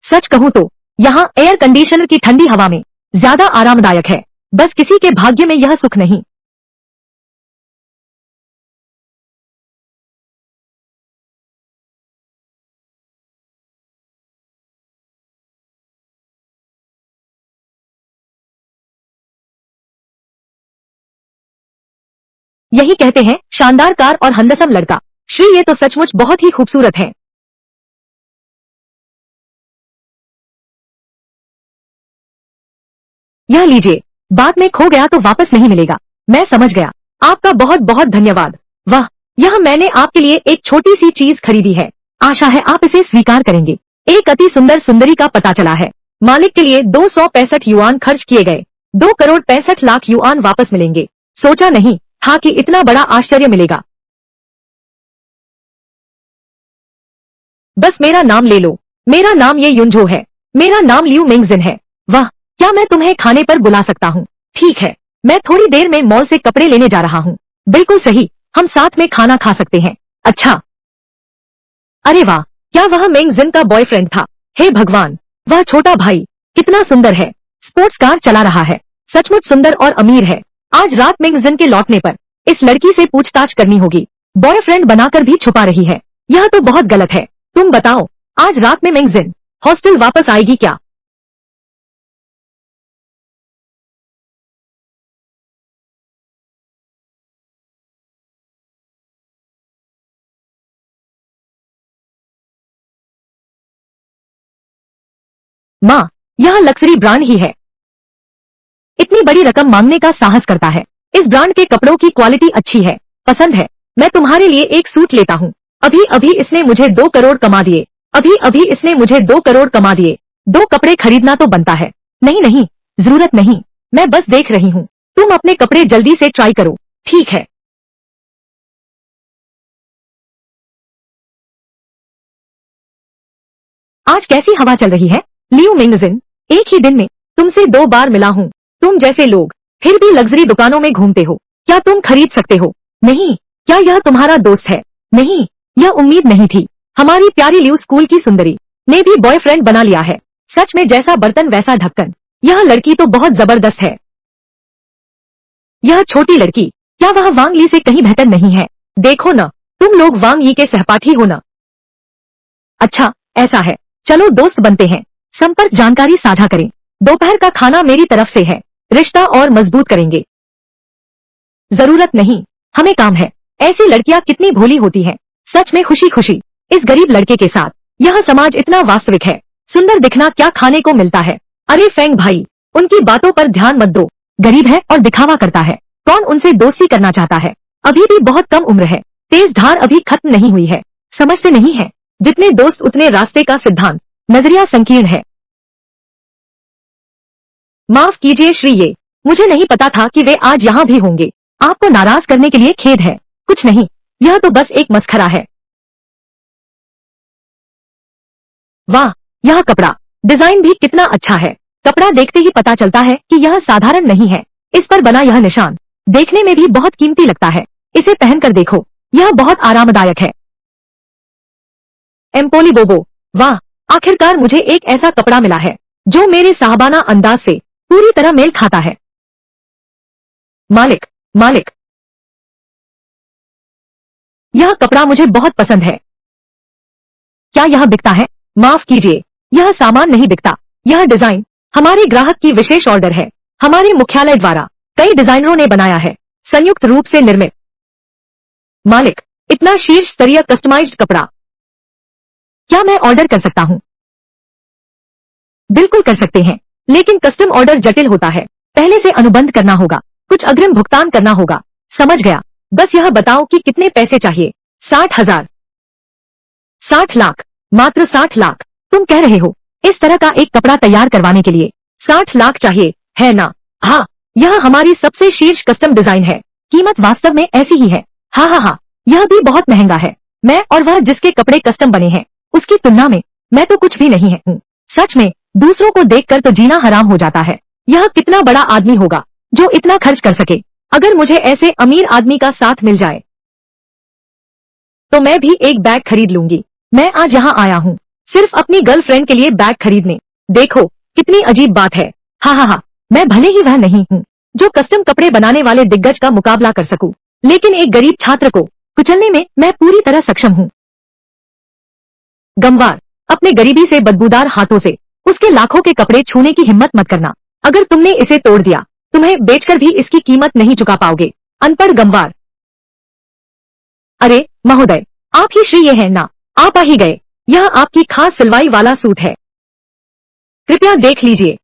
सच कहूँ तो यहाँ एयर कंडीशनर की ठंडी हवा में ज्यादा आरामदायक है। बस किसी के भाग्य में यह सुख नहीं। यही कहते हैं शानदार कार और हंडसम लड़का। श्री, ये तो सचमुच बहुत ही खूबसूरत है। यह लीजिए, बाद में खो गया तो वापस नहीं मिलेगा। मैं समझ गया। आपका बहुत बहुत धन्यवाद। वाह, यह मैंने आपके लिए एक छोटी सी चीज खरीदी है। आशा है आप इसे स्वीकार करेंगे। एक अति सुंदर सुंदरी का पता चला है। मालिक के लिए 265 युआन खर्च किए गए। 2 करोड़ 65 लाख युआन वापस मिलेंगे। सोचा नहीं था कि इतना बड़ा आश्चर्य मिलेगा। बस मेरा नाम ले लो। मेरा नाम ये युनझो है। मेरा नाम लियू मिंगजिन है। वाह, क्या मैं तुम्हें खाने पर बुला सकता हूँ? ठीक है, मैं थोड़ी देर में मॉल से कपड़े लेने जा रहा हूँ। बिल्कुल सही, हम साथ में खाना खा सकते हैं। अच्छा। अरे वाह, क्या वह मिंगजिन का बॉयफ्रेंड था? हे भगवान, वह छोटा भाई कितना सुंदर है। स्पोर्ट्स कार चला रहा है। सचमुच सुंदर और अमीर है। आज रात मिंगजिन के लौटने पर इस लड़की से पूछताछ करनी होगी। बॉयफ्रेंड बनाकर भी छुपा रही है। यह तो बहुत गलत है। तुम बताओ, आज रात में मिंगजिन हॉस्टल वापस आएगी क्या? माँ, यह लक्जरी ब्रांड ही है। इतनी बड़ी रकम मांगने का साहस करता है। इस ब्रांड के कपड़ों की क्वालिटी अच्छी है, पसंद है। मैं तुम्हारे लिए एक सूट लेता हूँ। अभी अभी इसने मुझे 2 करोड़ कमा दिए। अभी अभी इसने मुझे 2 करोड़ कमा दिए। 2 कपड़े खरीदना तो बनता है। नहीं नहीं, जरूरत नहीं, मैं बस देख रही हूँ। तुम अपने कपड़े जल्दी से ट्राई करो। ठीक है। आज कैसी हवा चल रही है? लियो मिंगजिन, एक ही दिन में तुमसे 2 बार मिला हूँ। तुम जैसे लोग फिर भी लग्जरी दुकानों में घूमते हो। क्या तुम खरीद सकते हो? नहीं। क्या यह तुम्हारा दोस्त है? नहीं, यह उम्मीद नहीं थी। हमारी प्यारी लियो स्कूल की सुंदरी ने भी बॉयफ्रेंड बना लिया है। सच में जैसा बर्तन वैसा ढक्कन। यह लड़की तो बहुत जबरदस्त है। यह छोटी लड़की, क्या वह वांग ली से कहीं बेहतर नहीं है? देखो न, तुम लोग वांग यी के सहपाठी हो न? अच्छा, ऐसा है। चलो दोस्त बनते हैं। संपर्क जानकारी साझा करें। दोपहर का खाना मेरी तरफ से है। रिश्ता और मजबूत करेंगे। जरूरत नहीं, हमें काम है। ऐसी लड़कियां कितनी भोली होती हैं। सच में खुशी खुशी इस गरीब लड़के के साथ। यह समाज इतना वास्तविक है। सुंदर दिखना क्या खाने को मिलता है? अरे फेंग भाई, उनकी बातों पर ध्यान मत दो। गरीब है और दिखावा करता है। कौन उनसे दोस्ती करना चाहता है? अभी भी बहुत कम उम्र है। तेज धार अभी खत्म नहीं हुई है। समझते नहीं है। जितने दोस्त उतने रास्ते का सिद्धांत। नजरिया संकीर्ण है। माफ कीजिए श्री, ये मुझे नहीं पता था कि वे आज यहाँ भी होंगे। आपको नाराज करने के लिए खेद है। कुछ नहीं, यह तो बस एक मस्खरा है। वाह, यह कपड़ा डिजाइन भी कितना अच्छा है। कपड़ा देखते ही पता चलता है कि यह साधारण नहीं है। इस पर बना यह निशान देखने में भी बहुत कीमती लगता है। इसे पहनकर देखो, यह बहुत आरामदायक है। एम्पोली बोबो, वाह, आखिरकार मुझे एक ऐसा कपड़ा मिला है जो मेरे साहबाना अंदाज से पूरी तरह मेल खाता है। मालिक, मालिक, यह कपड़ा मुझे बहुत पसंद है। क्या यह बिकता है? माफ कीजिए, यह सामान नहीं बिकता। यह डिजाइन हमारे ग्राहक की विशेष ऑर्डर है। हमारे मुख्यालय द्वारा कई डिजाइनरों ने बनाया है, संयुक्त रूप से निर्मित। मालिक, इतना शीर्ष स्तरीय कस्टमाइज्ड कपड़ा क्या मैं ऑर्डर कर सकता हूँ? बिल्कुल कर सकते हैं, लेकिन कस्टम ऑर्डर जटिल होता है। पहले से अनुबंध करना होगा, कुछ अग्रिम भुगतान करना होगा। समझ गया। बस यह बताओ कि कितने पैसे चाहिए? 60,000? 60 लाख? मात्र 60 लाख? तुम कह रहे हो इस तरह का एक कपड़ा तैयार करवाने के लिए 60 लाख चाहिए, है ना? हाँ, यह हमारी सबसे शीर्ष कस्टम डिजाइन है। कीमत वास्तव में ऐसी ही है। हाँ हाँ हाँ, यह भी बहुत महंगा है। मैं और वह जिसके कपड़े कस्टम बने हैं उसकी तुलना में मैं तो कुछ भी नहीं हूँ। सच में दूसरों को देखकर तो जीना हराम हो जाता है। यह कितना बड़ा आदमी होगा जो इतना खर्च कर सके। अगर मुझे ऐसे अमीर आदमी का साथ मिल जाए तो मैं भी एक बैग खरीद लूंगी। मैं आज यहाँ आया हूँ सिर्फ अपनी गर्लफ्रेंड के लिए बैग खरीदने। देखो कितनी अजीब बात है। हाँ हाँ हाँ, मैं भले ही वह नहीं हूँ जो कस्टम कपड़े बनाने वाले दिग्गज का मुकाबला कर सकूं, लेकिन एक गरीब छात्र को कुचलने में मैं पूरी तरह सक्षम हूँ। गमवार, अपने गरीबी से बदबूदार हाथों से उसके लाखों के कपड़े छूने की हिम्मत मत करना। अगर तुमने इसे तोड़ दिया, तुम्हें बेचकर भी इसकी कीमत नहीं चुका पाओगे। अनपढ़ गमवार। अरे महोदय, आप ही श्री ये हैं ना? आप आ ही गए। यह आपकी खास सिलवाई वाला सूट है, कृपया देख लीजिए।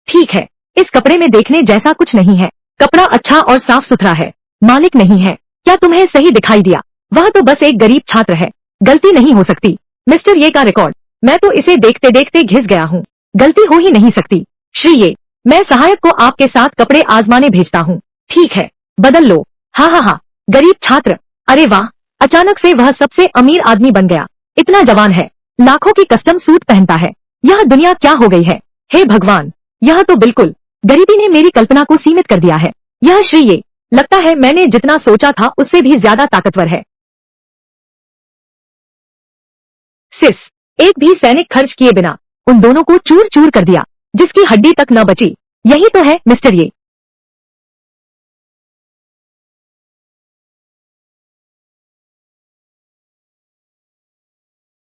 ठीक है, इस कपड़े में देखने जैसा कुछ नहीं है। कपड़ा अच्छा और साफ सुथरा है। मालिक नहीं है। क्या तुम्हें सही दिखाई दिया? वह तो बस एक गरीब छात्र है, गलती नहीं हो सकती। मिस्टर ये का रिकॉर्ड, मैं तो इसे देखते देखते घिस गया हूँ। गलती हो ही नहीं सकती। श्री ये, मैं सहायक को आपके साथ कपड़े आजमाने भेजता हूँ। ठीक है, बदल लो। हाँ हाँ हाँ, गरीब छात्र। अरे वाह, अचानक से वह सबसे अमीर आदमी बन गया। इतना जवान है, लाखों की कस्टम सूट पहनता है। यह दुनिया क्या हो गई है? हे भगवान, यह तो बिल्कुल, गरीबी ने मेरी कल्पना को सीमित कर दिया है। यह श्री ये, लगता है मैंने जितना सोचा था उससे भी ज्यादा ताकतवर है। सिस, एक भी सैनिक खर्च किए बिना उन दोनों को चूर चूर कर दिया, जिसकी हड्डी तक न बची। यही तो है मिस्टर ये।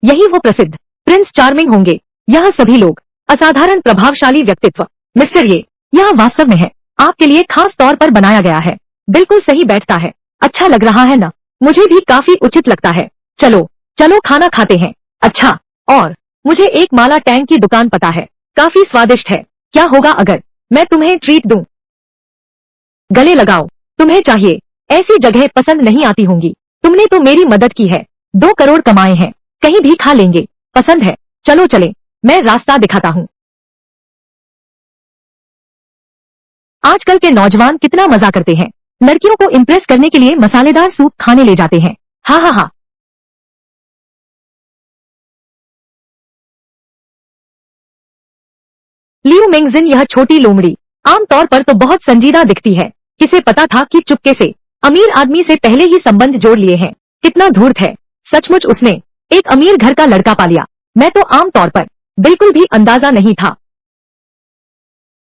यही वो प्रसिद्ध प्रिंस चार्मिंग होंगे। यह सभी लोग असाधारण प्रभावशाली व्यक्तित्व। मिस्टर ये, यह वास्तव में है, आपके लिए खास तौर पर बनाया गया है। बिल्कुल सही बैठता है। अच्छा लग रहा है ना? मुझे भी काफी उचित लगता है। चलो चलो खाना खाते हैं। अच्छा, और मुझे एक माला टैंक की दुकान पता है, काफी स्वादिष्ट है। क्या होगा अगर मैं तुम्हें ट्रीट दूं? गले लगाओ, तुम्हें चाहिए। ऐसी जगह पसंद नहीं आती होंगी। तुमने तो मेरी मदद की है, 2 करोड़ कमाए हैं, कहीं भी खा लेंगे। पसंद है, चलो चले, मैं रास्ता दिखाता हूँ। आजकल के नौजवान कितना मजा करते हैं, लड़कियों को इम्प्रेस करने के लिए मसालेदार सूप खाने ले जाते हैं। हाँ हाँ हाँ। लियू मेंगजिन, यह छोटी लोमड़ी आमतौर पर तो बहुत संजीदा दिखती है। किसे पता था कि चुपके से अमीर आदमी से पहले ही संबंध जोड़ लिए हैं। कितना धूर्त है। सचमुच उसने एक अमीर घर का लड़का पा लिया। मैं तो आमतौर पर बिल्कुल भी अंदाजा नहीं था।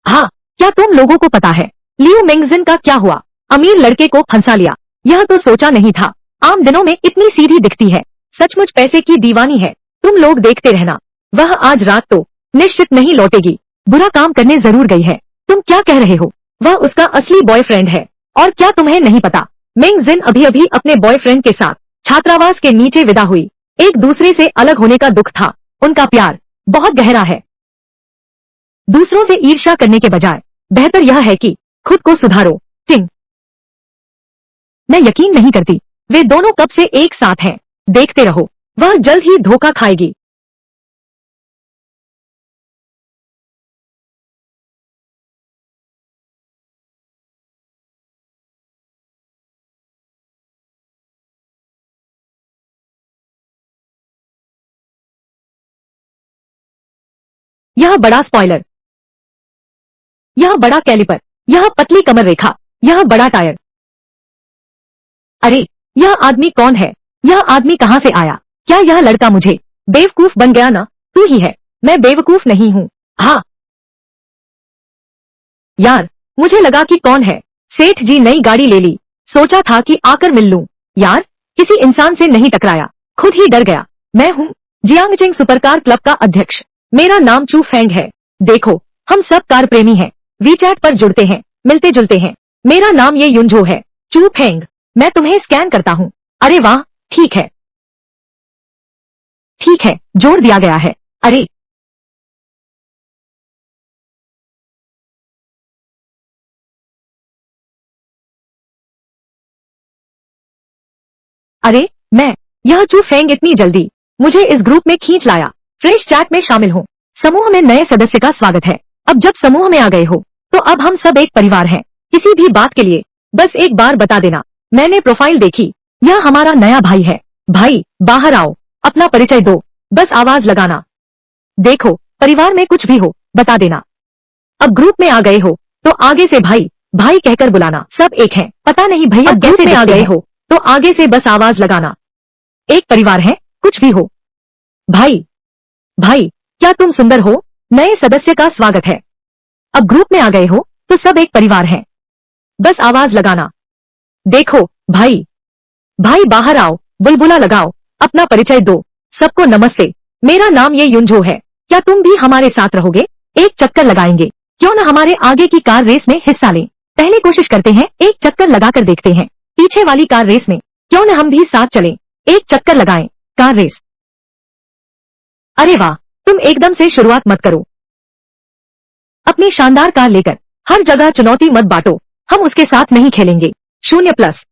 हाँ, क्या तुम लोगों को पता है लियू मेंगजिन का क्या हुआ? अमीर लड़के को फंसा लिया। यह तो सोचा नहीं था। आम दिनों में इतनी सीधी दिखती है, सचमुच पैसे की दीवानी है। तुम लोग देखते रहना, वह आज रात तो निश्चित नहीं लौटेगी। बुरा काम करने जरूर गई है। तुम क्या कह रहे हो? वह उसका असली बॉयफ्रेंड है। और क्या तुम्हें नहीं पता, मेंगजिन अभी अभी अपने बॉयफ्रेंड के साथ छात्रावास के नीचे विदा हुई। एक दूसरे से अलग होने का दुख था। उनका प्यार बहुत गहरा है। दूसरों से ईर्ष्या करने के बजाय बेहतर यह है कि खुद को सुधारो। टिंग, मैं यकीन नहीं करती, वे दोनों कब से एक साथ हैं। देखते रहो, वह जल्द ही धोखा खाएगी। यह बड़ा स्पॉइलर, यह बड़ा कैलिपर, यह पतली कमर रेखा, यह बड़ा टायर। अरे, यह आदमी कौन है? यह आदमी कहाँ से आया? क्या यह लड़का मुझे बेवकूफ बन गया ना? तू ही है, मैं बेवकूफ नहीं हूँ। हाँ यार, मुझे लगा कि कौन है। सेठ जी नई गाड़ी ले ली, सोचा था कि आकर मिल लूं। यार, किसी इंसान से नहीं टकराया, खुद ही डर गया। मैं हूँ जियांगजिंग सुपरकार क्लब का अध्यक्ष। मेरा नाम चू फेंग है। देखो, हम सब कार प्रेमी हैं, वीचैट पर जुड़ते हैं, मिलते जुलते हैं। मेरा नाम ये युनझो है। चू फेंग, मैं तुम्हें स्कैन करता हूँ। अरे वाह, ठीक है ठीक है, जोड़ दिया गया है। अरे अरे, मैं, यह चू फेंग इतनी जल्दी मुझे इस ग्रुप में खींच लाया। फ्रेश चैट में शामिल हूँ। समूह में नए सदस्य का स्वागत है। अब जब समूह में आ गए हो, तो अब हम सब एक परिवार हैं। किसी भी बात के लिए बस एक बार बता देना। मैंने प्रोफाइल देखी, यह हमारा नया भाई है। भाई, बाहर आओ, अपना परिचय दो, बस आवाज लगाना। देखो, परिवार में कुछ भी हो, बता देना। अब ग्रुप में आ गए हो, तो आगे से भाई भाई कहकर बुलाना। सब एक हैं। पता नहीं भैया कैसे में आ गए हो, तो आगे से बस आवाज लगाना। एक परिवार है, कुछ भी हो। भाई भाई, क्या तुम सुंदर हो? नए सदस्य का स्वागत है। अब ग्रुप में आ गए हो, तो सब एक परिवार हैं। बस आवाज लगाना। देखो, भाई भाई बाहर आओ, बुलबुला लगाओ, अपना परिचय दो। सबको नमस्ते, मेरा नाम ये युनझो है। क्या तुम भी हमारे साथ रहोगे? एक चक्कर लगाएंगे, क्यों न हमारे आगे की कार रेस में हिस्सा लें। पहले कोशिश करते हैं, एक चक्कर लगाकर देखते हैं पीछे वाली कार रेस में। क्यों न हम भी साथ चलें, एक चक्कर लगाएं। Car race. अरे वाह, तुम एकदम से शुरुआत मत करो। अपनी शानदार कार लेकर हर जगह चुनौती मत बांटो, हम उसके साथ नहीं खेलेंगे। 0+।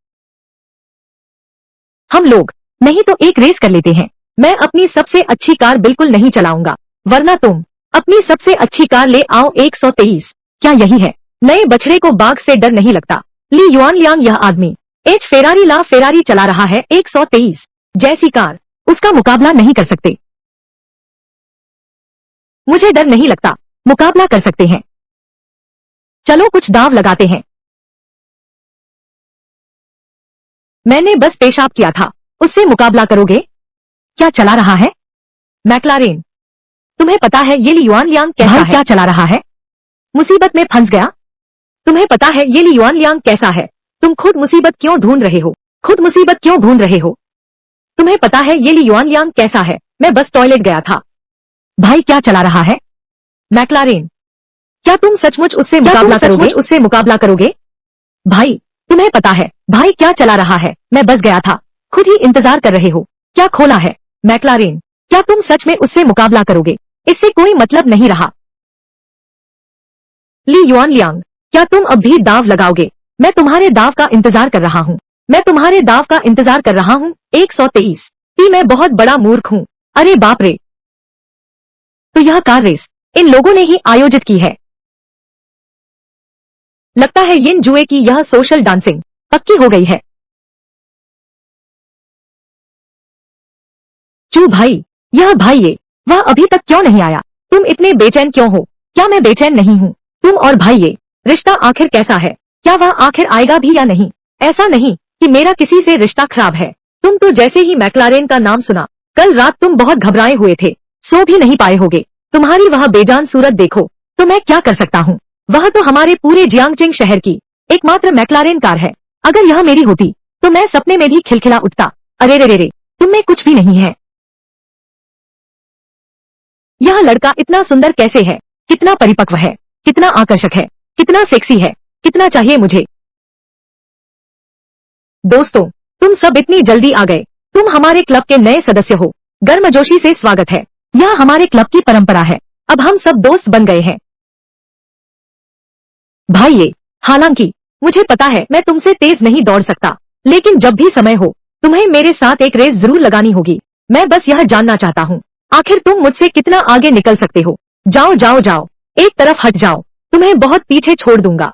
हम लोग नहीं तो एक रेस कर लेते हैं। मैं अपनी सबसे अच्छी कार बिल्कुल नहीं चलाऊंगा, वरना तुम अपनी सबसे अच्छी कार ले आओ। 123। क्या यही है? नए बछड़े को बाघ से डर नहीं लगता। ली युआन लियांग, यह आदमी एच फेरारी ला फेरारी चला रहा है। 123 जैसी कार, उसका मुकाबला नहीं कर सकते। मुझे डर नहीं लगता, मुकाबला कर सकते हैं। चलो कुछ दाव लगाते हैं। मैंने बस पेशाब किया था, उससे मुकाबला करोगे? क्या चला रहा है? मैक्लारेन। तुम्हें पता है ये ली युआन लियांग कैसा है? क्या चला रहा है? मुसीबत में फंस गया। तुम्हें पता है ये ली युआन लियांग कैसा है? तुम खुद मुसीबत क्यों ढूंढ रहे हो? खुद मुसीबत क्यों ढूंढ रहे हो? तुम्हें पता है ये ली युआन लियांग कैसा है? मैं बस टॉयलेट गया था। भाई क्या चला रहा है? मैक्लारेन। क्या तुम सचमुच उससे मुकाबला करोगे? उससे मुकाबला करोगे? भाई तुम्हें पता है भाई क्या चला रहा है? मैं बस गया था। खुद ही इंतजार कर रहे हो, क्या खोला है? मैक्लारेन। क्या तुम सच में उससे मुकाबला करोगे? इससे कोई मतलब नहीं रहा। ली युआन लियांग, क्या तुम अब भी दाव लगाओगे? मैं तुम्हारे दाव का इंतजार कर रहा हूँ। मैं तुम्हारे दाव का इंतजार कर रहा हूँ। 123। मैं बहुत बड़ा मूर्ख हूँ। अरे बाप रे, तो यह कार रेस इन लोगों ने ही आयोजित की है। लगता है यिन जुए की यह सोशल डांसिंग पक्की हो गई है। चू भाई, यह भाई ये, वह अभी तक क्यों नहीं आया? तुम इतने बेचैन क्यों हो? क्या मैं बेचैन नहीं हूँ? तुम और भाई ये रिश्ता आखिर कैसा है? क्या वह आखिर आएगा भी या नहीं? ऐसा नहीं कि मेरा किसी से रिश्ता खराब है। तुम तो जैसे ही मैक्लारेन का नाम सुना, कल रात तुम बहुत घबराए हुए थे, सो भी नहीं पाए होगे। तुम्हारी वह बेजान सूरत देखो, तो मैं क्या कर सकता हूँ? वह तो हमारे पूरे जियांगजिंग शहर की एकमात्र मैक्लारेन कार है। अगर यह मेरी होती तो मैं सपने में भी खिलखिला उठता। अरे रे रे रे, तुम में कुछ भी नहीं है। यह लड़का इतना सुंदर कैसे है? कितना परिपक्व है, कितना आकर्षक है, कितना सेक्सी है, कितना चाहिए मुझे। दोस्तों, तुम सब इतनी जल्दी आ गए। तुम हमारे क्लब के नए सदस्य हो, गर्मजोशी से स्वागत है। यह हमारे क्लब की परंपरा है। अब हम सब दोस्त बन गए हैं। भाई ये, हालांकि मुझे पता है मैं तुमसे तेज नहीं दौड़ सकता, लेकिन जब भी समय हो तुम्हें मेरे साथ एक रेस जरूर लगानी होगी। मैं बस यह जानना चाहता हूँ, आखिर तुम मुझसे कितना आगे निकल सकते हो? जाओ जाओ जाओ, एक तरफ हट जाओ, तुम्हें बहुत पीछे छोड़ दूंगा।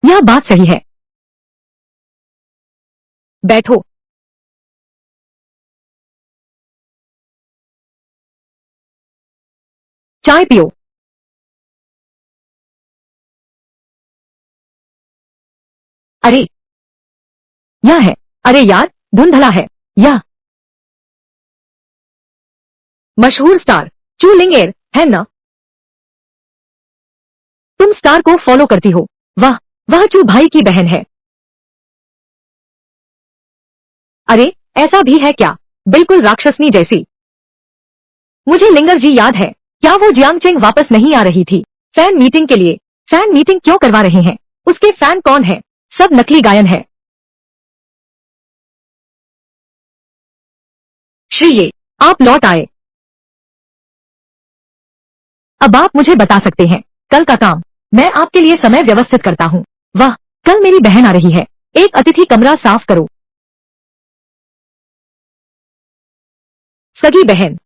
यह बात सही है। बैठो। चाय पियो। अरे यह है, अरे यार धुंधला है। यह मशहूर स्टार चू लिंगेर है ना? तुम स्टार को फॉलो करती हो? वह चू भाई की बहन है। अरे ऐसा भी है क्या? बिल्कुल राक्षसनी जैसी। मुझे लिंगर जी याद है। क्या वो जियांगचेंग वापस नहीं आ रही थी फैन मीटिंग के लिए? फैन मीटिंग क्यों करवा रहे हैं? उसके फैन कौन है? सब नकली गायन है। श्री ये, आप लौट आए। अब आप मुझे बता सकते हैं कल का काम। मैं आपके लिए समय व्यवस्थित करता हूँ। वाह, कल मेरी बहन आ रही है। एक अतिथि कमरा साफ करो। सगी बहन।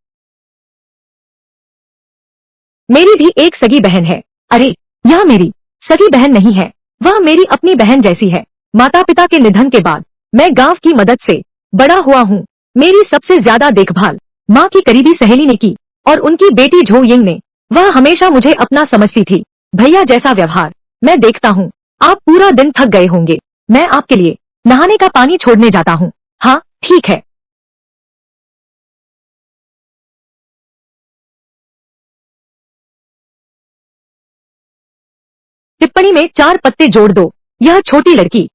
मेरी भी एक सगी बहन है। अरे यह मेरी सगी बहन नहीं है, वह मेरी अपनी बहन जैसी है। माता पिता के निधन के बाद मैं गांव की मदद से बड़ा हुआ हूँ। मेरी सबसे ज्यादा देखभाल माँ की करीबी सहेली ने की, और उनकी बेटी झो यिंग ने। वह हमेशा मुझे अपना समझती थी। भैया जैसा व्यवहार। मैं देखता हूँ आप पूरा दिन थक गए होंगे, मैं आपके लिए नहाने का पानी छोड़ने जाता हूँ। हाँ ठीक है। टिप्पणी में 4 पत्ते जोड़ दो। यह छोटी लड़की,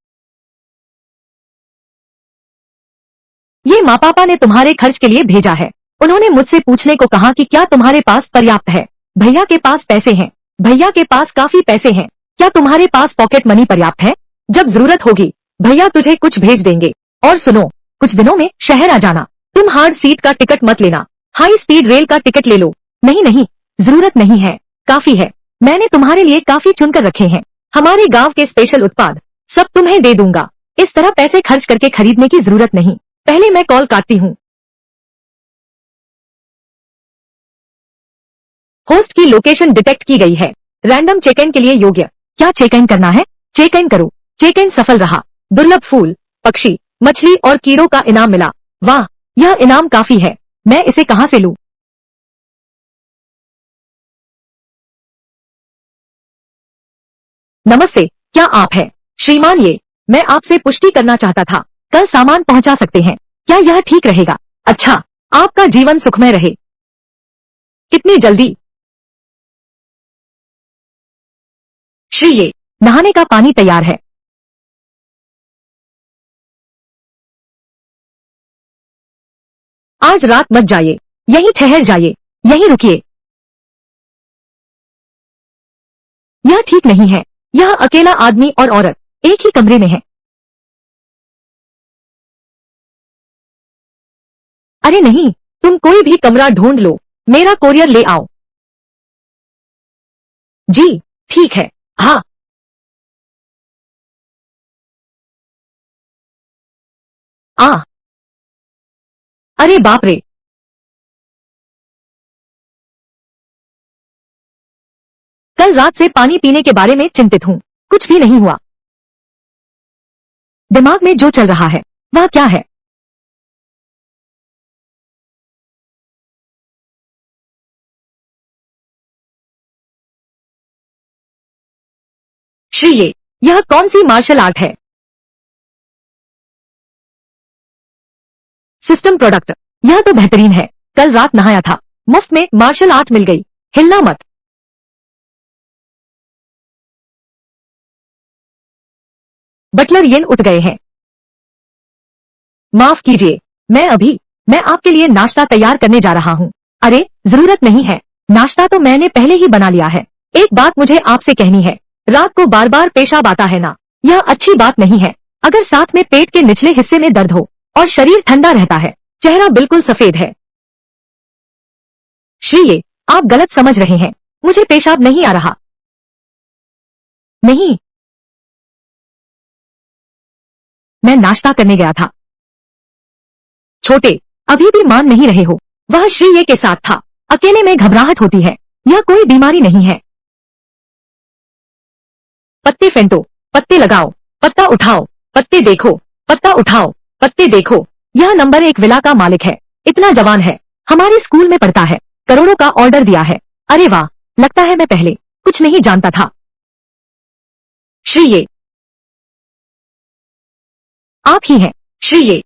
ये माँ पापा ने तुम्हारे खर्च के लिए भेजा है। उन्होंने मुझसे पूछने को कहा कि क्या तुम्हारे पास पर्याप्त है। भैया के पास पैसे हैं, भैया के पास काफी पैसे हैं। क्या तुम्हारे पास पॉकेट मनी पर्याप्त है? जब जरूरत होगी भैया तुझे कुछ भेज देंगे। और सुनो, कुछ दिनों में शहर आ जाना। तुम हार्ड सीट का टिकट मत लेना, हाई स्पीड रेल का टिकट ले लो। नहीं नहीं, जरूरत नहीं है, काफी है। मैंने तुम्हारे लिए काफी चुनकर रखे हैं। हमारे गांव के स्पेशल उत्पाद सब तुम्हें दे दूंगा। इस तरह पैसे खर्च करके खरीदने की जरूरत नहीं। पहले मैं कॉल काटती हूँ। होस्ट की लोकेशन डिटेक्ट की गई है। रैंडम चेक इन के लिए योग्य। क्या चेक इन करना है? चेक इन करो। चेक इन सफल रहा। दुर्लभ फूल, पक्षी, मछली और कीड़ों का इनाम मिला। वाह, यह इनाम काफी है। मैं इसे कहाँ से लूं? नमस्ते, क्या आप है श्रीमान? ये मैं आपसे पुष्टि करना चाहता था। कल सामान पहुंचा सकते हैं? क्या यह ठीक रहेगा? अच्छा, आपका जीवन सुखमय रहे। कितनी जल्दी? श्री, ये नहाने का पानी तैयार है। आज रात मत जाइए, यहीं ठहर जाइए, यहीं रुकिए। यह ठीक नहीं है। यह अकेला आदमी और औरत एक ही कमरे में है। अरे नहीं, तुम कोई भी कमरा ढूंढ लो, मेरा कोरियर ले आओ। जी ठीक है। हाँ। आ। अरे बाप रे। कल रात से पानी पीने के बारे में चिंतित हूँ, कुछ भी नहीं हुआ। दिमाग में जो चल रहा है वह क्या है? श्री, यह कौन सी मार्शल आर्ट है? System product. यह तो बेहतरीन है। कल रात नहाया था, मुफ्त में मार्शल आर्ट मिल गई। हिलना मत। बटलर येन उठ गए हैं। माफ कीजिए, मैं आपके लिए नाश्ता तैयार करने जा रहा हूँ। अरे जरूरत नहीं है, नाश्ता तो मैंने पहले ही बना लिया है। एक बात मुझे आपसे कहनी है, रात को बार बार पेशाब आता है ना, यह अच्छी बात नहीं है। अगर साथ में पेट के निचले हिस्से में दर्द हो और शरीर ठंडा रहता है, चेहरा बिल्कुल सफेद है। श्री, आप गलत समझ रहे हैं, मुझे पेशाब नहीं आ रहा। नहीं, मैं नाश्ता करने गया था। छोटे, अभी भी मान नहीं रहे हो? वह श्री के साथ था। अकेले में घबराहट होती है, यह कोई बीमारी नहीं है। पत्ते फेंटो, पत्ते लगाओ, पत्ता उठाओ, पत्ते देखो, पत्ता उठाओ, पत्ते देखो। यह नंबर एक विला का मालिक है, इतना जवान है, हमारे स्कूल में पढ़ता है, करोड़ों का ऑर्डर दिया है। अरे वाह, लगता है मैं पहले कुछ नहीं जानता था। श्री, आप ही हैं? श्री,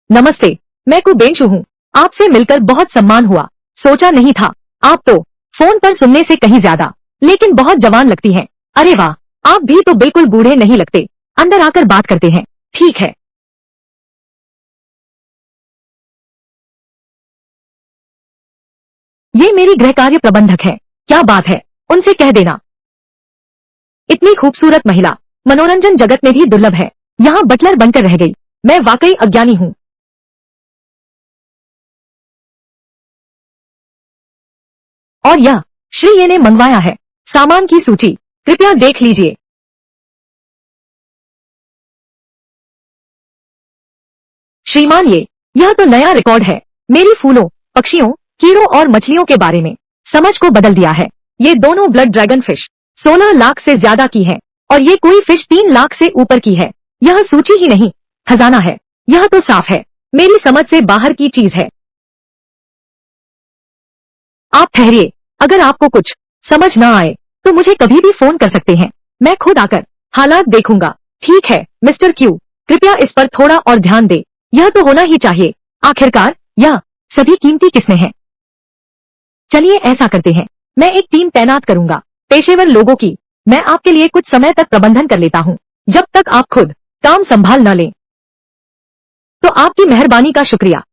नमस्ते, मैं कुबेंशु हूँ। आपसे मिलकर बहुत सम्मान हुआ। सोचा नहीं था, आप तो फोन पर सुनने से कहीं ज्यादा लेकिन बहुत जवान लगती हैं। अरे वाह, आप भी तो बिल्कुल बूढ़े नहीं लगते। अंदर आकर बात करते हैं। ठीक है। ये मेरी गृह कार्य प्रबंधक है। क्या बात है, उनसे कह देना। इतनी खूबसूरत महिला मनोरंजन जगत में भी दुर्लभ है। यहाँ बटलर बनकर रह गई। मैं वाकई अज्ञानी हूँ। और यह श्री ने मंगवाया है। सामान की सूची कृपया देख लीजिए। श्रीमान, यह तो नया रिकॉर्ड है। मेरी फूलों, पक्षियों, कीड़ों और मछलियों के बारे में समझ को बदल दिया है। ये दोनों ब्लड ड्रैगन फिश 16 लाख से ज्यादा की है और ये कोई फिश 3 लाख से ऊपर की है। यह सूची ही नहीं, खजाना है। यह तो साफ है, मेरी समझ से बाहर की चीज है। आप ठहरिए, अगर आपको कुछ समझ ना आए तो मुझे कभी भी फोन कर सकते हैं। मैं खुद आकर हालात देखूंगा। ठीक है मिस्टर क्यू, कृपया इस पर थोड़ा और ध्यान दे। यह तो होना ही चाहिए। आखिरकार यह सभी कीमती किस्में हैं। चलिए ऐसा करते हैं, मैं एक टीम तैनात करूंगा, पेशेवर लोगों की। मैं आपके लिए कुछ समय तक प्रबंधन कर लेता हूँ, जब तक आप खुद काम संभाल न लें। तो आपकी मेहरबानी का शुक्रिया।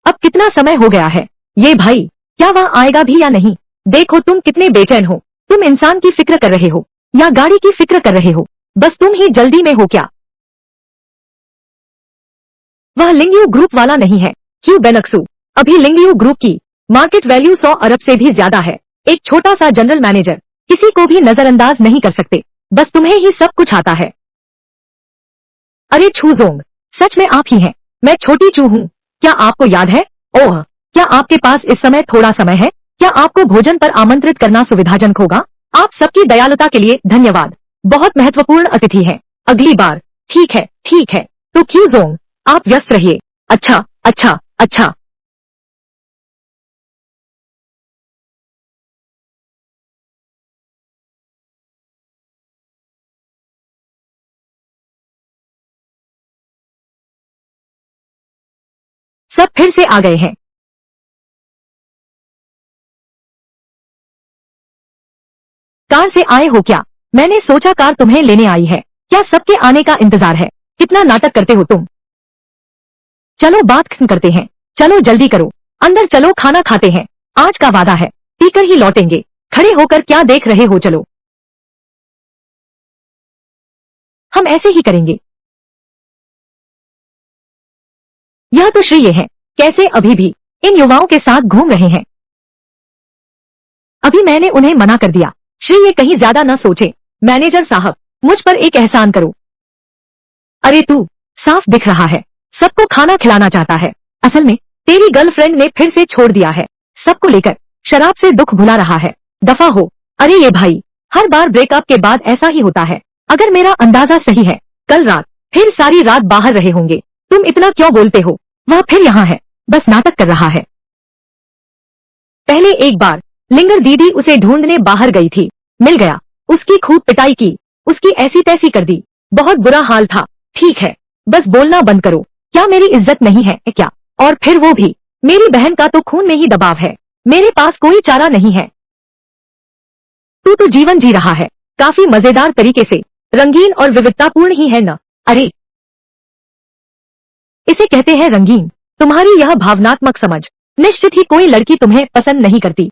अब कितना समय हो गया है? ये भाई, क्या वह आएगा भी या नहीं? देखो तुम कितने बेचैन हो। तुम इंसान की फिक्र कर रहे हो या गाड़ी की फिक्र कर रहे हो? बस तुम ही जल्दी में हो क्या? वह लिंगयू ग्रुप वाला नहीं है क्यों बेनक्सू? अभी लिंगयू ग्रुप की मार्केट वैल्यू 100 अरब से भी ज्यादा है। एक छोटा सा जनरल मैनेजर किसी को भी नजरअंदाज नहीं कर सकते। बस तुम्हें ही सब कुछ आता है। अरे छूजोंग, सच में आप ही हैं। मैं छोटी चू हूँ। क्या आपको याद है? ओह, क्या आपके पास इस समय थोड़ा समय है? क्या आपको भोजन पर आमंत्रित करना सुविधाजनक होगा? आप सबकी दयालुता के लिए धन्यवाद। बहुत महत्वपूर्ण अतिथि हैं। अगली बार। ठीक है, ठीक है। तो क्यूजोंग, आप व्यस्त रहिए। अच्छा, अच्छा, अच्छा। सब फिर से आ गए हैं। कार से आए हो क्या? मैंने सोचा कार तुम्हें लेने आई है। क्या सबके आने का इंतजार है? कितना नाटक करते हो तुम। चलो बात खत्म करते हैं। चलो जल्दी करो। अंदर चलो, खाना खाते हैं। आज का वादा है, पीकर ही लौटेंगे। खड़े होकर क्या देख रहे हो? चलो। हम ऐसे ही करेंगे। यह तो श्री ये है। कैसे अभी भी इन युवाओं के साथ घूम रहे हैं? अभी मैंने उन्हें मना कर दिया। श्री ये कहीं ज्यादा न सोचे। मैनेजर साहब, मुझ पर एक एहसान करो। अरे तू, साफ दिख रहा है सबको खाना खिलाना चाहता है। असल में तेरी गर्लफ्रेंड ने फिर से छोड़ दिया है। सबको लेकर शराब से दुख भुला रहा है। दफा हो। अरे ये भाई, हर बार ब्रेकअप के बाद ऐसा ही होता है। अगर मेरा अंदाजा सही है, कल रात फिर सारी रात बाहर रहे होंगे। तुम इतना क्यों बोलते हो? वह फिर यहाँ है, बस नाटक कर रहा है। पहले एक बार लिंगर दीदी उसे ढूंढने बाहर गई थी। मिल गया। उसकी खूब पिटाई की। उसकी ऐसी तैसी कर दी। बहुत बुरा हाल था। ठीक है, बस बोलना बंद करो। क्या मेरी इज्जत नहीं है क्या? और फिर वो भी मेरी बहन का तो खून में ही दबाव है। मेरे पास कोई चारा नहीं है। तू तो जीवन जी रहा है, काफी मजेदार तरीके से। रंगीन और विविधतापूर्ण ही है न? अरे, इसे कहते हैं रंगीन। तुम्हारी यह भावनात्मक समझ, निश्चित ही कोई लड़की तुम्हें पसंद नहीं करती।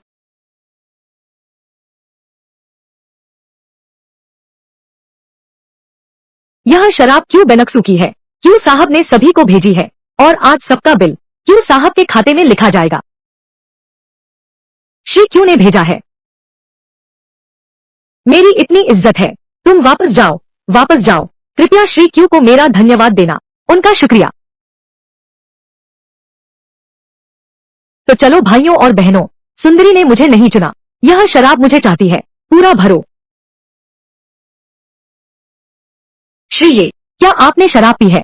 यह शराब क्यों बेनक्सू की है? क्यों साहब ने सभी को भेजी है? और आज सबका बिल क्यों साहब के खाते में लिखा जाएगा? श्री क्यों ने भेजा है? मेरी इतनी इज्जत है। तुम वापस जाओ, वापस जाओ। कृपया श्री क्यू को मेरा धन्यवाद देना। उनका शुक्रिया। तो चलो भाइयों और बहनों, सुंदरी ने मुझे नहीं चुना। यह शराब मुझे चाहती है। पूरा भरो। श्री ये, क्या आपने शराब पी है?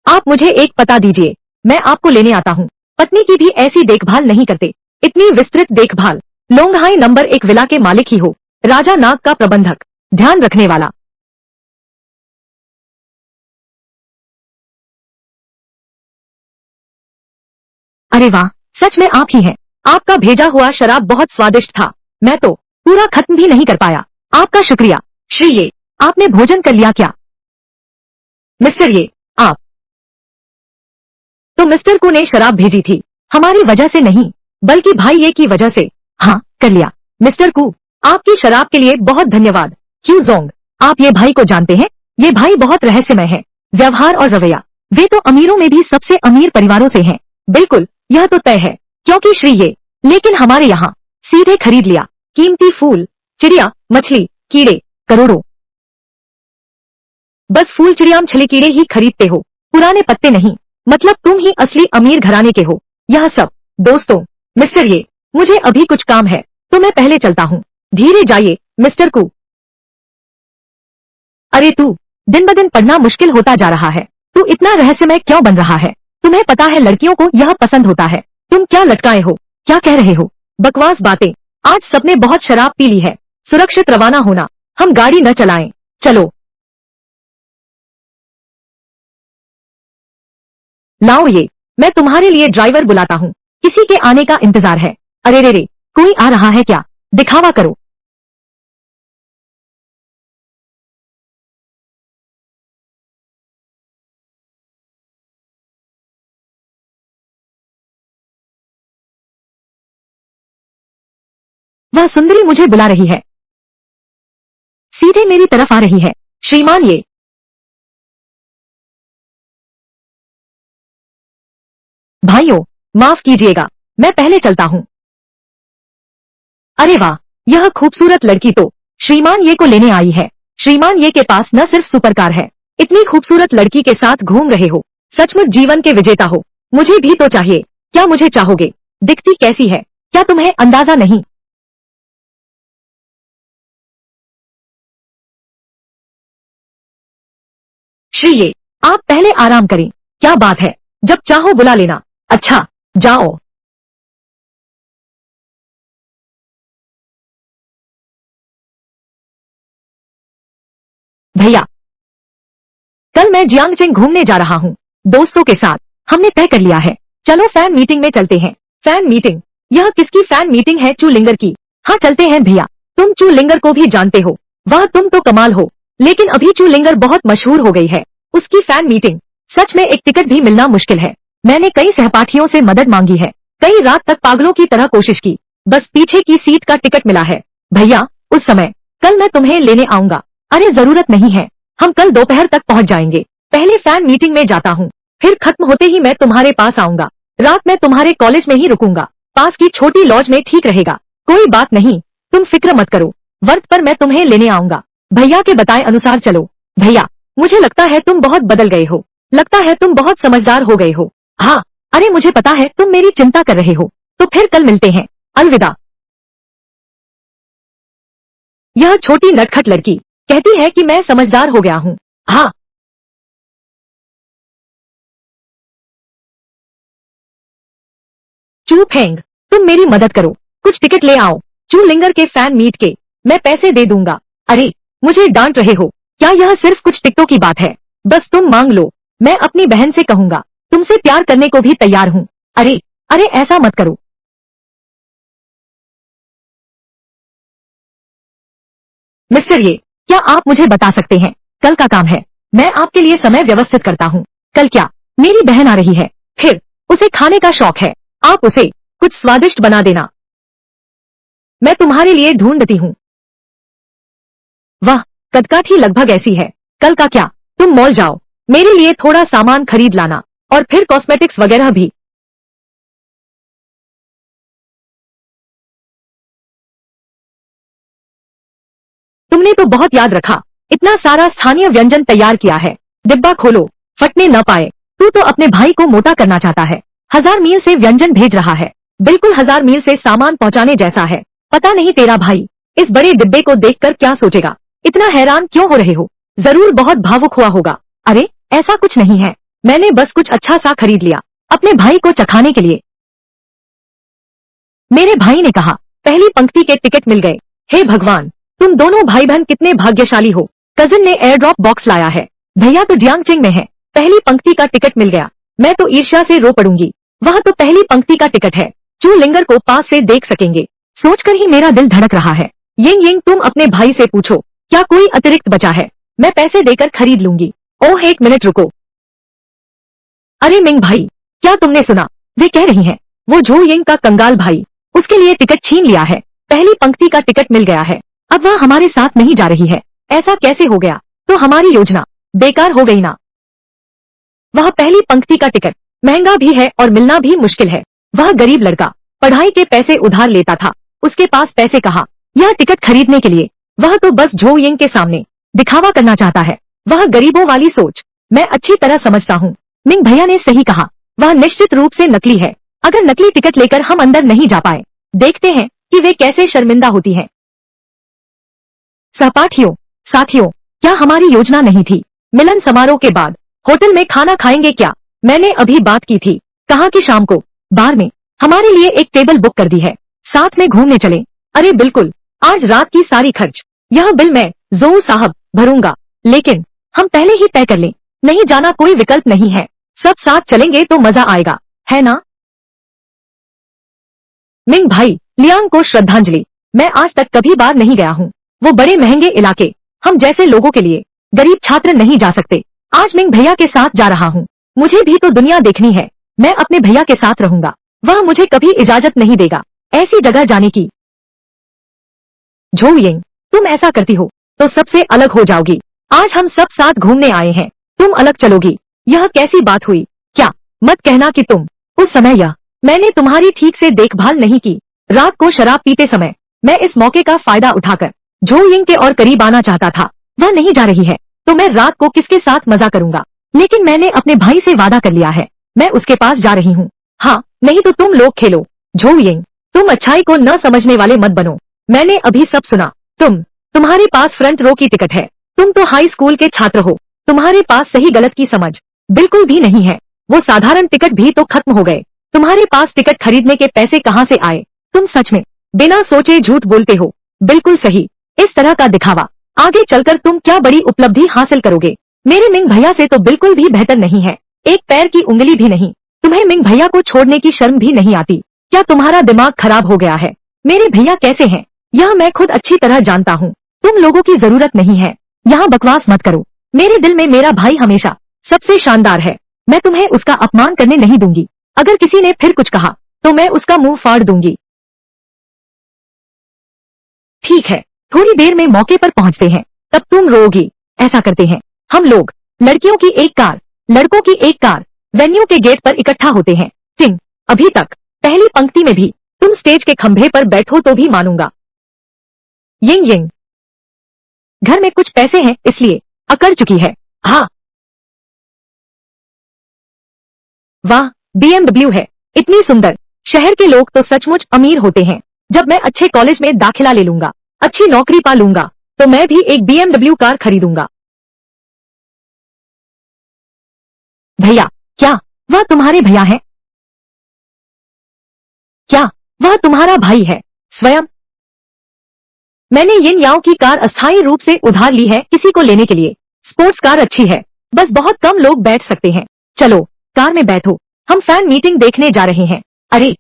आप मुझे एक पता दीजिए, मैं आपको लेने आता हूँ। पत्नी की भी ऐसी देखभाल नहीं करते। इतनी विस्तृत देखभाल। लोंगहाई नंबर 1 विला के मालिक ही हो। राजा नाग का प्रबंधक, ध्यान रखने वाला। अरे वाह, सच में आप ही हैं। आपका भेजा हुआ शराब बहुत स्वादिष्ट था। मैं तो पूरा खत्म भी नहीं कर पाया। आपका शुक्रिया। श्री ये, आपने भोजन कर लिया क्या? मिस्टर ये, आप तो मिस्टर को ने शराब भेजी थी। हमारी वजह से नहीं, बल्कि भाई ये की वजह से। हाँ, कर लिया। मिस्टर कू, आपकी शराब के लिए बहुत धन्यवाद। क्यू जोंग, आप ये भाई को जानते हैं? ये भाई बहुत रहस्यमय है। व्यवहार और रवैया, वे तो अमीरों में भी सबसे अमीर परिवारों से हैं। बिल्कुल, यह तो तय है। क्योंकि श्री ये, लेकिन हमारे यहाँ सीधे खरीद लिया। कीमती फूल, चिड़िया, मछली, कीड़े, करोड़ों। बस फूल चिड़िया मछली कीड़े ही खरीदते हो, पुराने पत्ते नहीं। मतलब तुम ही असली अमीर घराने के हो। यह सब। दोस्तों, मिस्टर ये, मुझे अभी कुछ काम है, तो मैं पहले चलता हूँ। धीरे जाइए मिस्टर कू। अरे तू, दिन ब दिन पढ़ना मुश्किल होता जा रहा है। तू इतना रहस्यमय क्यों बन रहा है? तुम्हें पता है लड़कियों को यह पसंद होता है। तुम क्या लटकाए हो? क्या कह रहे हो? बकवास बातें। आज सबने बहुत शराब पी ली है। सुरक्षित रवाना होना। हम गाड़ी न चलाएं। चलो। लाओ ये, मैं तुम्हारे लिए ड्राइवर बुलाता हूँ। किसी के आने का इंतजार है। अरे रे रे, कोई आ रहा है क्या? दिखावा करो। वह सुंदरी मुझे बुला रही है, सीधे मेरी तरफ आ रही है। श्रीमान ये। भाइयों, माफ कीजिएगा, मैं पहले चलता हूँ। अरे वाह, यह खूबसूरत लड़की तो श्रीमान ये को लेने आई है। श्रीमान ये के पास न सिर्फ सुपर कार है, इतनी खूबसूरत लड़की के साथ घूम रहे हो, सचमुच जीवन के विजेता हो। मुझे भी तो चाहिए। क्या मुझे चाहोगे? दिखती कैसी है, क्या तुम्हें अंदाजा नहीं? श्री ये, आप पहले आराम करें। क्या बात है, जब चाहो बुला लेना। अच्छा, जाओ। भैया, कल मैं जियांगचेंग घूमने जा रहा हूँ, दोस्तों के साथ। हमने तय कर लिया है, चलो फैन मीटिंग में चलते हैं। Fan meeting? यह किसकी फैन मीटिंग है? चू लिंगर की। हाँ चलते हैं भैया, तुम चू लिंगर को भी जानते हो, वाह तुम तो कमाल हो। लेकिन अभी चू लिंगर बहुत मशहूर हो गई है, उसकी फैन मीटिंग, सच में एक टिकट भी मिलना मुश्किल है। मैंने कई सहपाठियों से मदद मांगी है, कई रात तक पागलों की तरह कोशिश की, बस पीछे की सीट का टिकट मिला है। भैया, उस समय कल मैं तुम्हें लेने आऊंगा। अरे जरूरत नहीं है, हम कल दोपहर तक पहुंच जाएंगे। पहले फैन मीटिंग में जाता हूँ, फिर खत्म होते ही मैं तुम्हारे पास आऊंगा। रात में तुम्हारे कॉलेज में ही रुकूंगा, पास की छोटी लॉज में, ठीक रहेगा? कोई बात नहीं, तुम फिक्र मत करो, वर्त पर मैं तुम्हें लेने आऊंगा। भैया के बताए अनुसार चलो। भैया, मुझे लगता है तुम बहुत बदल गए हो, लगता है तुम बहुत समझदार हो गए हो। हाँ, अरे मुझे पता है तुम मेरी चिंता कर रहे हो, तो फिर कल मिलते हैं। अलविदा। यह छोटी नटखट लड़की कहती है कि मैं समझदार हो गया हूँ। हाँ, चू फेंग, तुम मेरी मदद करो, कुछ टिकट ले आओ। चू लिंगर के फैन मीट के, मैं पैसे दे दूंगा। अरे, मुझे डांट रहे हो क्या? यह सिर्फ कुछ टिकटों की बात है, बस तुम मांग लो। मैं अपनी बहन से कहूंगा, तुमसे प्यार करने को भी तैयार हूँ। अरे, अरे ऐसा मत करो। मिस्टर ये, क्या आप मुझे बता सकते हैं, कल का काम है, मैं आपके लिए समय व्यवस्थित करता हूँ। कल क्या? मेरी बहन आ रही है, फिर उसे खाने का शौक है, आप उसे कुछ स्वादिष्ट बना देना। मैं तुम्हारे लिए ढूंढती हूँ। वाह, कदकाठी लगभग ऐसी है। कल का क्या? तुम मॉल जाओ, मेरे लिए थोड़ा सामान खरीद लाना, और फिर कॉस्मेटिक्स वगैरह भी। तुमने तो बहुत याद रखा, इतना सारा स्थानीय व्यंजन तैयार किया है। डिब्बा खोलो, फटने न पाए। तू तो अपने भाई को मोटा करना चाहता है, 1000 मील से व्यंजन भेज रहा है, बिल्कुल 1000 मील से सामान पहुंचाने जैसा है। पता नहीं तेरा भाई इस बड़े डिब्बे को देखकर क्या सोचेगा। इतना हैरान क्यों हो रहे हो? जरूर बहुत भावुक हुआ होगा। अरे, ऐसा कुछ नहीं है, मैंने बस कुछ अच्छा सा खरीद लिया, अपने भाई को चखाने के लिए। मेरे भाई ने कहा, पहली पंक्ति के टिकट मिल गए। हे भगवान, तुम दोनों भाई बहन कितने भाग्यशाली हो। कजिन ने एयर ड्रॉप बॉक्स लाया है, भैया तो जियांगचिंग में है, पहली पंक्ति का टिकट मिल गया। मैं तो ईर्ष्या से रो पड़ूंगी, वह तो पहली पंक्ति का टिकट है, चू लिंगर को पास से देख सकेंगे। सोचकर ही मेरा दिल धड़क रहा है। यिंग यिंग, तुम अपने भाई से पूछो, क्या कोई अतिरिक्त बचा है? मैं पैसे देकर खरीद लूंगी। ओह एक मिनट रुको। अरे मिंग भाई, क्या तुमने सुना? वे कह रही हैं, वो झो यिंग का कंगाल भाई, उसके लिए टिकट छीन लिया है, पहली पंक्ति का टिकट मिल गया है, अब वह हमारे साथ नहीं जा रही है। ऐसा कैसे हो गया? तो हमारी योजना बेकार हो गई ना। वह पहली पंक्ति का टिकट महंगा भी है और मिलना भी मुश्किल है। वह गरीब लड़का पढ़ाई के पैसे उधार लेता था, उसके पास पैसे कहाँ यह टिकट खरीदने के लिए? वह तो बस झो यिंग के सामने दिखावा करना चाहता है। वह गरीबों वाली सोच मैं अच्छी तरह समझता हूँ। मिंग भैया ने सही कहा, वह निश्चित रूप से नकली है। अगर नकली टिकट लेकर हम अंदर नहीं जा पाए, देखते हैं कि वे कैसे शर्मिंदा होती हैं। सहपाठियों, साथियों, क्या हमारी योजना नहीं थी? मिलन समारोह के बाद होटल में खाना खाएंगे क्या? मैंने अभी बात की थी, कहा कि शाम को बार में हमारे लिए एक टेबल बुक कर दी है, साथ में घूमने चलें। अरे बिल्कुल, आज रात की सारी खर्च, यह बिल मैं जोऊ साहब भरूंगा। लेकिन हम पहले ही तय कर लें, नहीं जाना कोई विकल्प नहीं है, सब साथ चलेंगे तो मजा आएगा, है ना? मिंग भाई, लियांग को श्रद्धांजलि। मैं आज तक कभी बार नहीं गया हूँ, वो बड़े महंगे इलाके, हम जैसे लोगों के लिए, गरीब छात्र नहीं जा सकते। आज मिंग भैया के साथ जा रहा हूँ, मुझे भी तो दुनिया देखनी है। मैं अपने भैया के साथ रहूंगा, वह मुझे कभी इजाजत नहीं देगा ऐसी जगह जाने की। झोयिंग, तुम ऐसा करती हो तो सबसे अलग हो जाओगी। आज हम सब साथ घूमने आए हैं, तुम अलग चलोगी, यह कैसी बात हुई? क्या मत कहना कि तुम उस समय मैंने तुम्हारी ठीक से देखभाल नहीं की। रात को शराब पीते समय मैं इस मौके का फायदा उठाकर झोयिंग के और करीब आना चाहता था। वह नहीं जा रही है तो मैं रात को किसके साथ मजा करूंगा? लेकिन मैंने अपने भाई से वादा कर लिया है, मैं उसके पास जा रही हूँ। हाँ, नहीं तो तुम लोग खेलो। झोयिंग, तुम अच्छाई को न समझने वाले मत बनो। मैंने अभी सब सुना। तुम्हारे पास फ्रंट रो की टिकट है, तुम तो हाई स्कूल के छात्र हो, तुम्हारे पास सही गलत की समझ बिल्कुल भी नहीं है। वो साधारण टिकट भी तो खत्म हो गए, तुम्हारे पास टिकट खरीदने के पैसे कहाँ से आए? तुम सच में बिना सोचे झूठ बोलते हो। बिल्कुल सही, इस तरह का दिखावा आगे चलकर तुम क्या बड़ी उपलब्धि हासिल करोगे? मेरे मिंग भैया से तो बिल्कुल भी बेहतर नहीं है, एक पैर की उंगली भी नहीं। तुम्हें मिंग भैया को छोड़ने की शर्म भी नहीं आती? क्या तुम्हारा दिमाग खराब हो गया है? मेरे भैया कैसे हैं यह मैं खुद अच्छी तरह जानता हूँ, तुम लोगों की जरूरत नहीं है। यहाँ बकवास मत करो, मेरे दिल में मेरा भाई हमेशा सबसे शानदार है, मैं तुम्हें उसका अपमान करने नहीं दूंगी। अगर किसी ने फिर कुछ कहा तो मैं उसका मुंह फाड़ दूंगी। ठीक है, थोड़ी देर में मौके पर पहुंचते हैं, तब तुम रोओगी। ऐसा करते हैं, हम लोग लड़कियों की एक कार, लड़कों की एक कार वेन्यू के गेट पर इकट्ठा होते हैं। चिंग, अभी तक पहली पंक्ति में भी तुम स्टेज के खंभे पर बैठो तो भी मानूंगा। यिंग यिंग, घर में कुछ पैसे हैं इसलिए अकड़ चुकी है। हाँ, वाह, BMW है, इतनी सुंदर। शहर के लोग तो सचमुच अमीर होते हैं। जब मैं अच्छे कॉलेज में दाखिला ले लूंगा, अच्छी नौकरी पा लूंगा, तो मैं भी एक BMW कार खरीदूंगा। भैया, क्या वह तुम्हारे भैया हैं? क्या वह तुम्हारा भाई है स्वयं? मैंने यिन याओ की कार अस्थायी रूप से उधार ली है किसी को लेने के लिए। स्पोर्ट्स कार अच्छी है, बस बहुत कम लोग बैठ सकते हैं। चलो कार में बैठो, हम फैन मीटिंग देखने जा रहे हैं। अरे,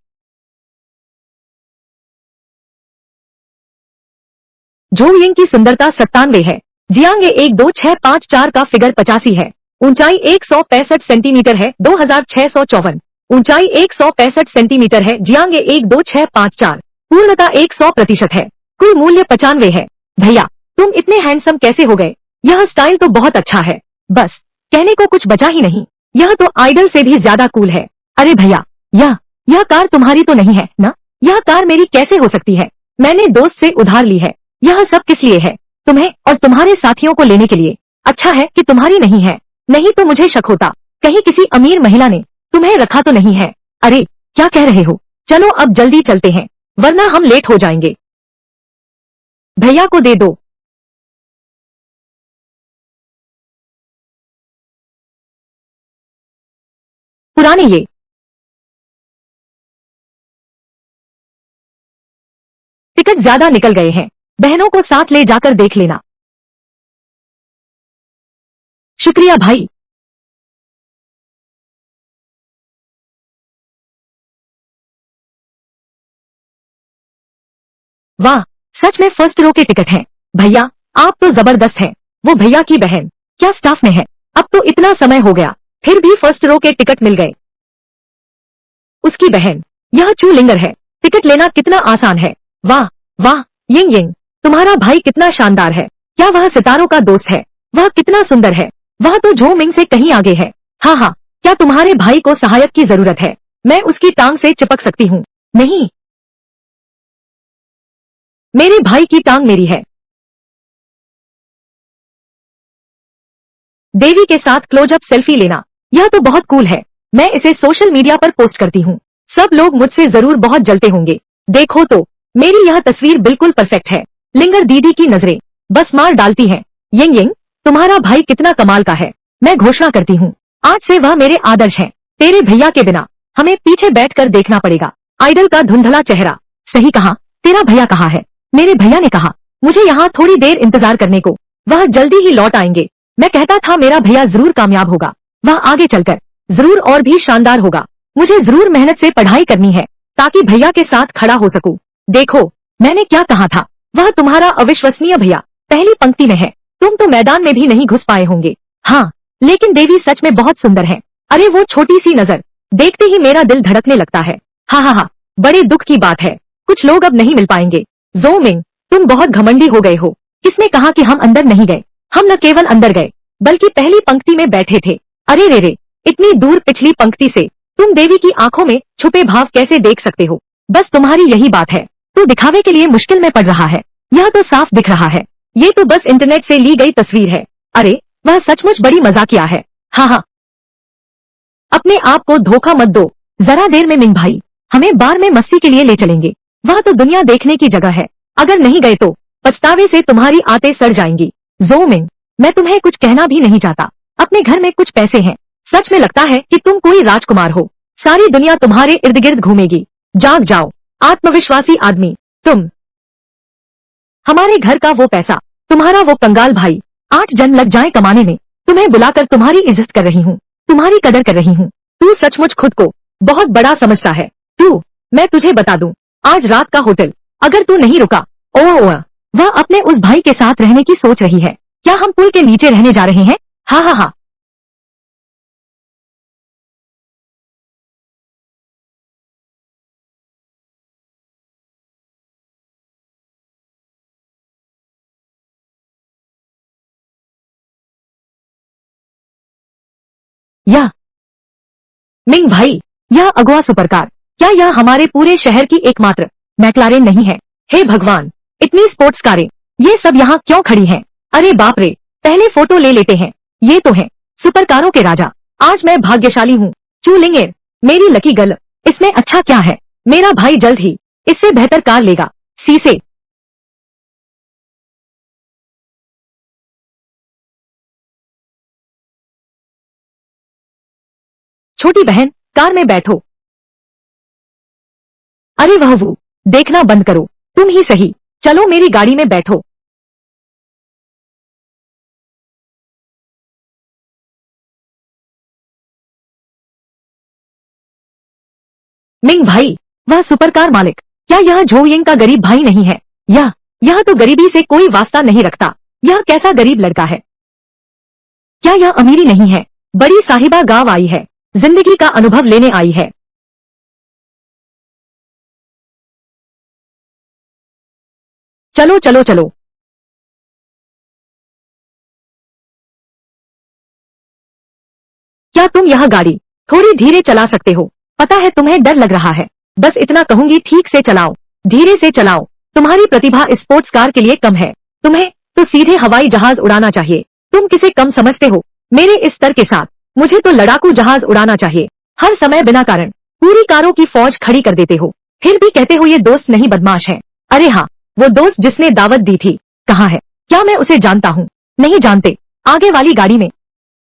झोयिंग की सुंदरता 97 है, जियांगे 12654 का फिगर 85 है, ऊंचाई 165 सेंटीमीटर है, 2654, ऊंचाई 165 सेंटीमीटर है, जियांगे 12654, पूर्णता 100% है, कुल मूल्य 95 है। भैया, तुम इतने हैंडसम कैसे हो गए? यह स्टाइल तो बहुत अच्छा है, बस कहने को कुछ बचा ही नहीं, यह तो आइडल से भी ज्यादा कूल है। अरे भैया, यह कार तुम्हारी तो नहीं है ना? यह कार मेरी कैसे हो सकती है? मैंने दोस्त से उधार ली है। यह सब किस लिए है? तुम्हें और तुम्हारे साथियों को लेने के लिए। अच्छा है कि तुम्हारी नहीं है, नहीं तो मुझे शक होता कहीं किसी अमीर महिला ने तुम्हें रखा तो नहीं है। अरे, क्या कह रहे हो? चलो अब जल्दी चलते हैं, वरना हम लेट हो जाएंगे। भैया को दे दो। पुराने ये टिकट ज्यादा निकल गए हैं, बहनों को साथ ले जाकर देख लेना। शुक्रिया भाई। वाह, सच में फर्स्ट रो के टिकट हैं। भैया, आप तो जबरदस्त हैं। वो भैया की बहन क्या स्टाफ में है? अब तो इतना समय हो गया, फिर भी फर्स्ट रो के टिकट मिल गए। उसकी बहन, यह चू लिंगर है। टिकट लेना कितना आसान है। वाह वाह, यिंग यिंग, तुम्हारा भाई कितना शानदार है। क्या वह सितारों का दोस्त है? वह कितना सुंदर है, वह तो झो मिंग से कहीं आगे है। हाँ हाँ, क्या तुम्हारे भाई को सहायक की जरूरत है? मैं उसकी टांग से चिपक सकती हूँ। नहीं, मेरे भाई की टांग मेरी है। देवी के साथ क्लोजअप सेल्फी लेना, यह तो बहुत कूल है। मैं इसे सोशल मीडिया पर पोस्ट करती हूँ, सब लोग मुझसे जरूर बहुत जलते होंगे। देखो तो, मेरी यह तस्वीर बिल्कुल परफेक्ट है। लिंगर दीदी की नजरें बस मार डालती हैं। यिंग यिंग, तुम्हारा भाई कितना कमाल का है। मैं घोषणा करती हूँ, आज से वह मेरे आदर्श हैं। तेरे भैया के बिना हमें पीछे बैठकर देखना पड़ेगा। आइडल का धुंधला चेहरा, सही कहा। तेरा भैया कहाँ है? मेरे भैया ने कहा मुझे यहाँ थोड़ी देर इंतजार करने को, वह जल्दी ही लौट आएंगे। मैं कहता था मेरा भैया जरूर कामयाब होगा, वह आगे चलकर जरूर और भी शानदार होगा। मुझे जरूर मेहनत से पढ़ाई करनी है ताकि भैया के साथ खड़ा हो सकूं। देखो, मैंने क्या कहा था, वह तुम्हारा अविश्वसनीय भैया पहली पंक्ति में है। तुम तो मैदान में भी नहीं घुस पाए होंगे। हाँ, लेकिन देवी सच में बहुत सुंदर है। अरे वो छोटी सी नजर देखते ही मेरा दिल धड़कने लगता है। हाँ हाँ हाँ, बड़े दुख की बात है, कुछ लोग अब नहीं मिल पाएंगे। जो मिंग, तुम बहुत घमंडी हो गए हो। किसने कहा कि हम अंदर नहीं गए? हम न केवल अंदर गए बल्कि पहली पंक्ति में बैठे थे। अरे रे रे, इतनी दूर पिछली पंक्ति से तुम देवी की आंखों में छुपे भाव कैसे देख सकते हो? बस तुम्हारी यही बात है। तू दिखावे के लिए मुश्किल में पड़ रहा है। यह तो साफ दिख रहा है। ये तो बस इंटरनेट से ली गई तस्वीर है। अरे वह सचमुच बड़ी मजाकिया है। हाँ हाँ, अपने आप को धोखा मत दो। जरा देर में मिंग भाई हमें बार में मस्ती के लिए ले चलेंगे। वह तो दुनिया देखने की जगह है। अगर नहीं गए तो पछतावे से तुम्हारी आंतें सड़ जाएंगी। जो मिंग, मैं तुम्हें कुछ कहना भी नहीं चाहता। अपने घर में कुछ पैसे हैं। सच में लगता है कि तुम कोई राजकुमार हो। सारी दुनिया तुम्हारे इर्द गिर्द घूमेगी। जाग जाओ आत्मविश्वासी आदमी। तुम हमारे घर का वो पैसा, तुम्हारा वो कंगाल भाई 8 जन लग जाए कमाने में। तुम्हें बुलाकर तुम्हारी इज्जत कर रही हूँ, तुम्हारी कदर कर रही हूँ। तू सचमुच खुद को बहुत बड़ा समझता है। तू, मैं तुझे बता दूं, आज रात का होटल अगर तू नहीं रुका। ओह, वह अपने उस भाई के साथ रहने की सोच रही है। क्या हम पुल के नीचे रहने जा रहे हैं? हाँ हाँ हाँ। यह मिंग भाई, यह अगवा सुपरकार, क्या यह हमारे पूरे शहर की एकमात्र मैक्लारेन नहीं है? हे भगवान, इतनी स्पोर्ट्स कारें, ये सब यहाँ क्यों खड़ी हैं? अरे बाप रे, पहले फोटो ले लेते हैं। ये तो हैं सुपरकारों के राजा। आज मैं भाग्यशाली हूँ। चूलिंगे, मेरी लकी गर्ल। इसमें अच्छा क्या है? मेरा भाई जल्द ही इससे बेहतर कार लेगा। सीसे, छोटी बहन कार में बैठो। अरे वह वो, देखना बंद करो। तुम ही सही, चलो मेरी गाड़ी में बैठो। मिंग भाई, वह सुपरकार मालिक, क्या यह झोयिंग का गरीब भाई नहीं है? यह तो गरीबी से कोई वास्ता नहीं रखता। यह कैसा गरीब लड़का है? क्या यह अमीरी नहीं है? बड़ी साहिबा गांव आई है, जिंदगी का अनुभव लेने आई है। चलो चलो चलो। क्या तुम यह गाड़ी थोड़ी धीरे चला सकते हो? पता है तुम्हें डर लग रहा है। बस इतना कहूंगी, ठीक से चलाओ, धीरे से चलाओ। तुम्हारी प्रतिभा स्पोर्ट्स कार के लिए कम है। तुम्हें तो सीधे हवाई जहाज उड़ाना चाहिए। तुम किसे कम समझते हो? मेरे इस स्तर के साथ मुझे तो लड़ाकू जहाज उड़ाना चाहिए। हर समय बिना कारण पूरी कारों की फौज खड़ी कर देते हो, फिर भी कहते हो ये दोस्त नहीं बदमाश है। अरे हाँ, वो दोस्त जिसने दावत दी थी, कहाँ है? क्या मैं उसे जानता हूँ? नहीं जानते। आगे वाली गाड़ी में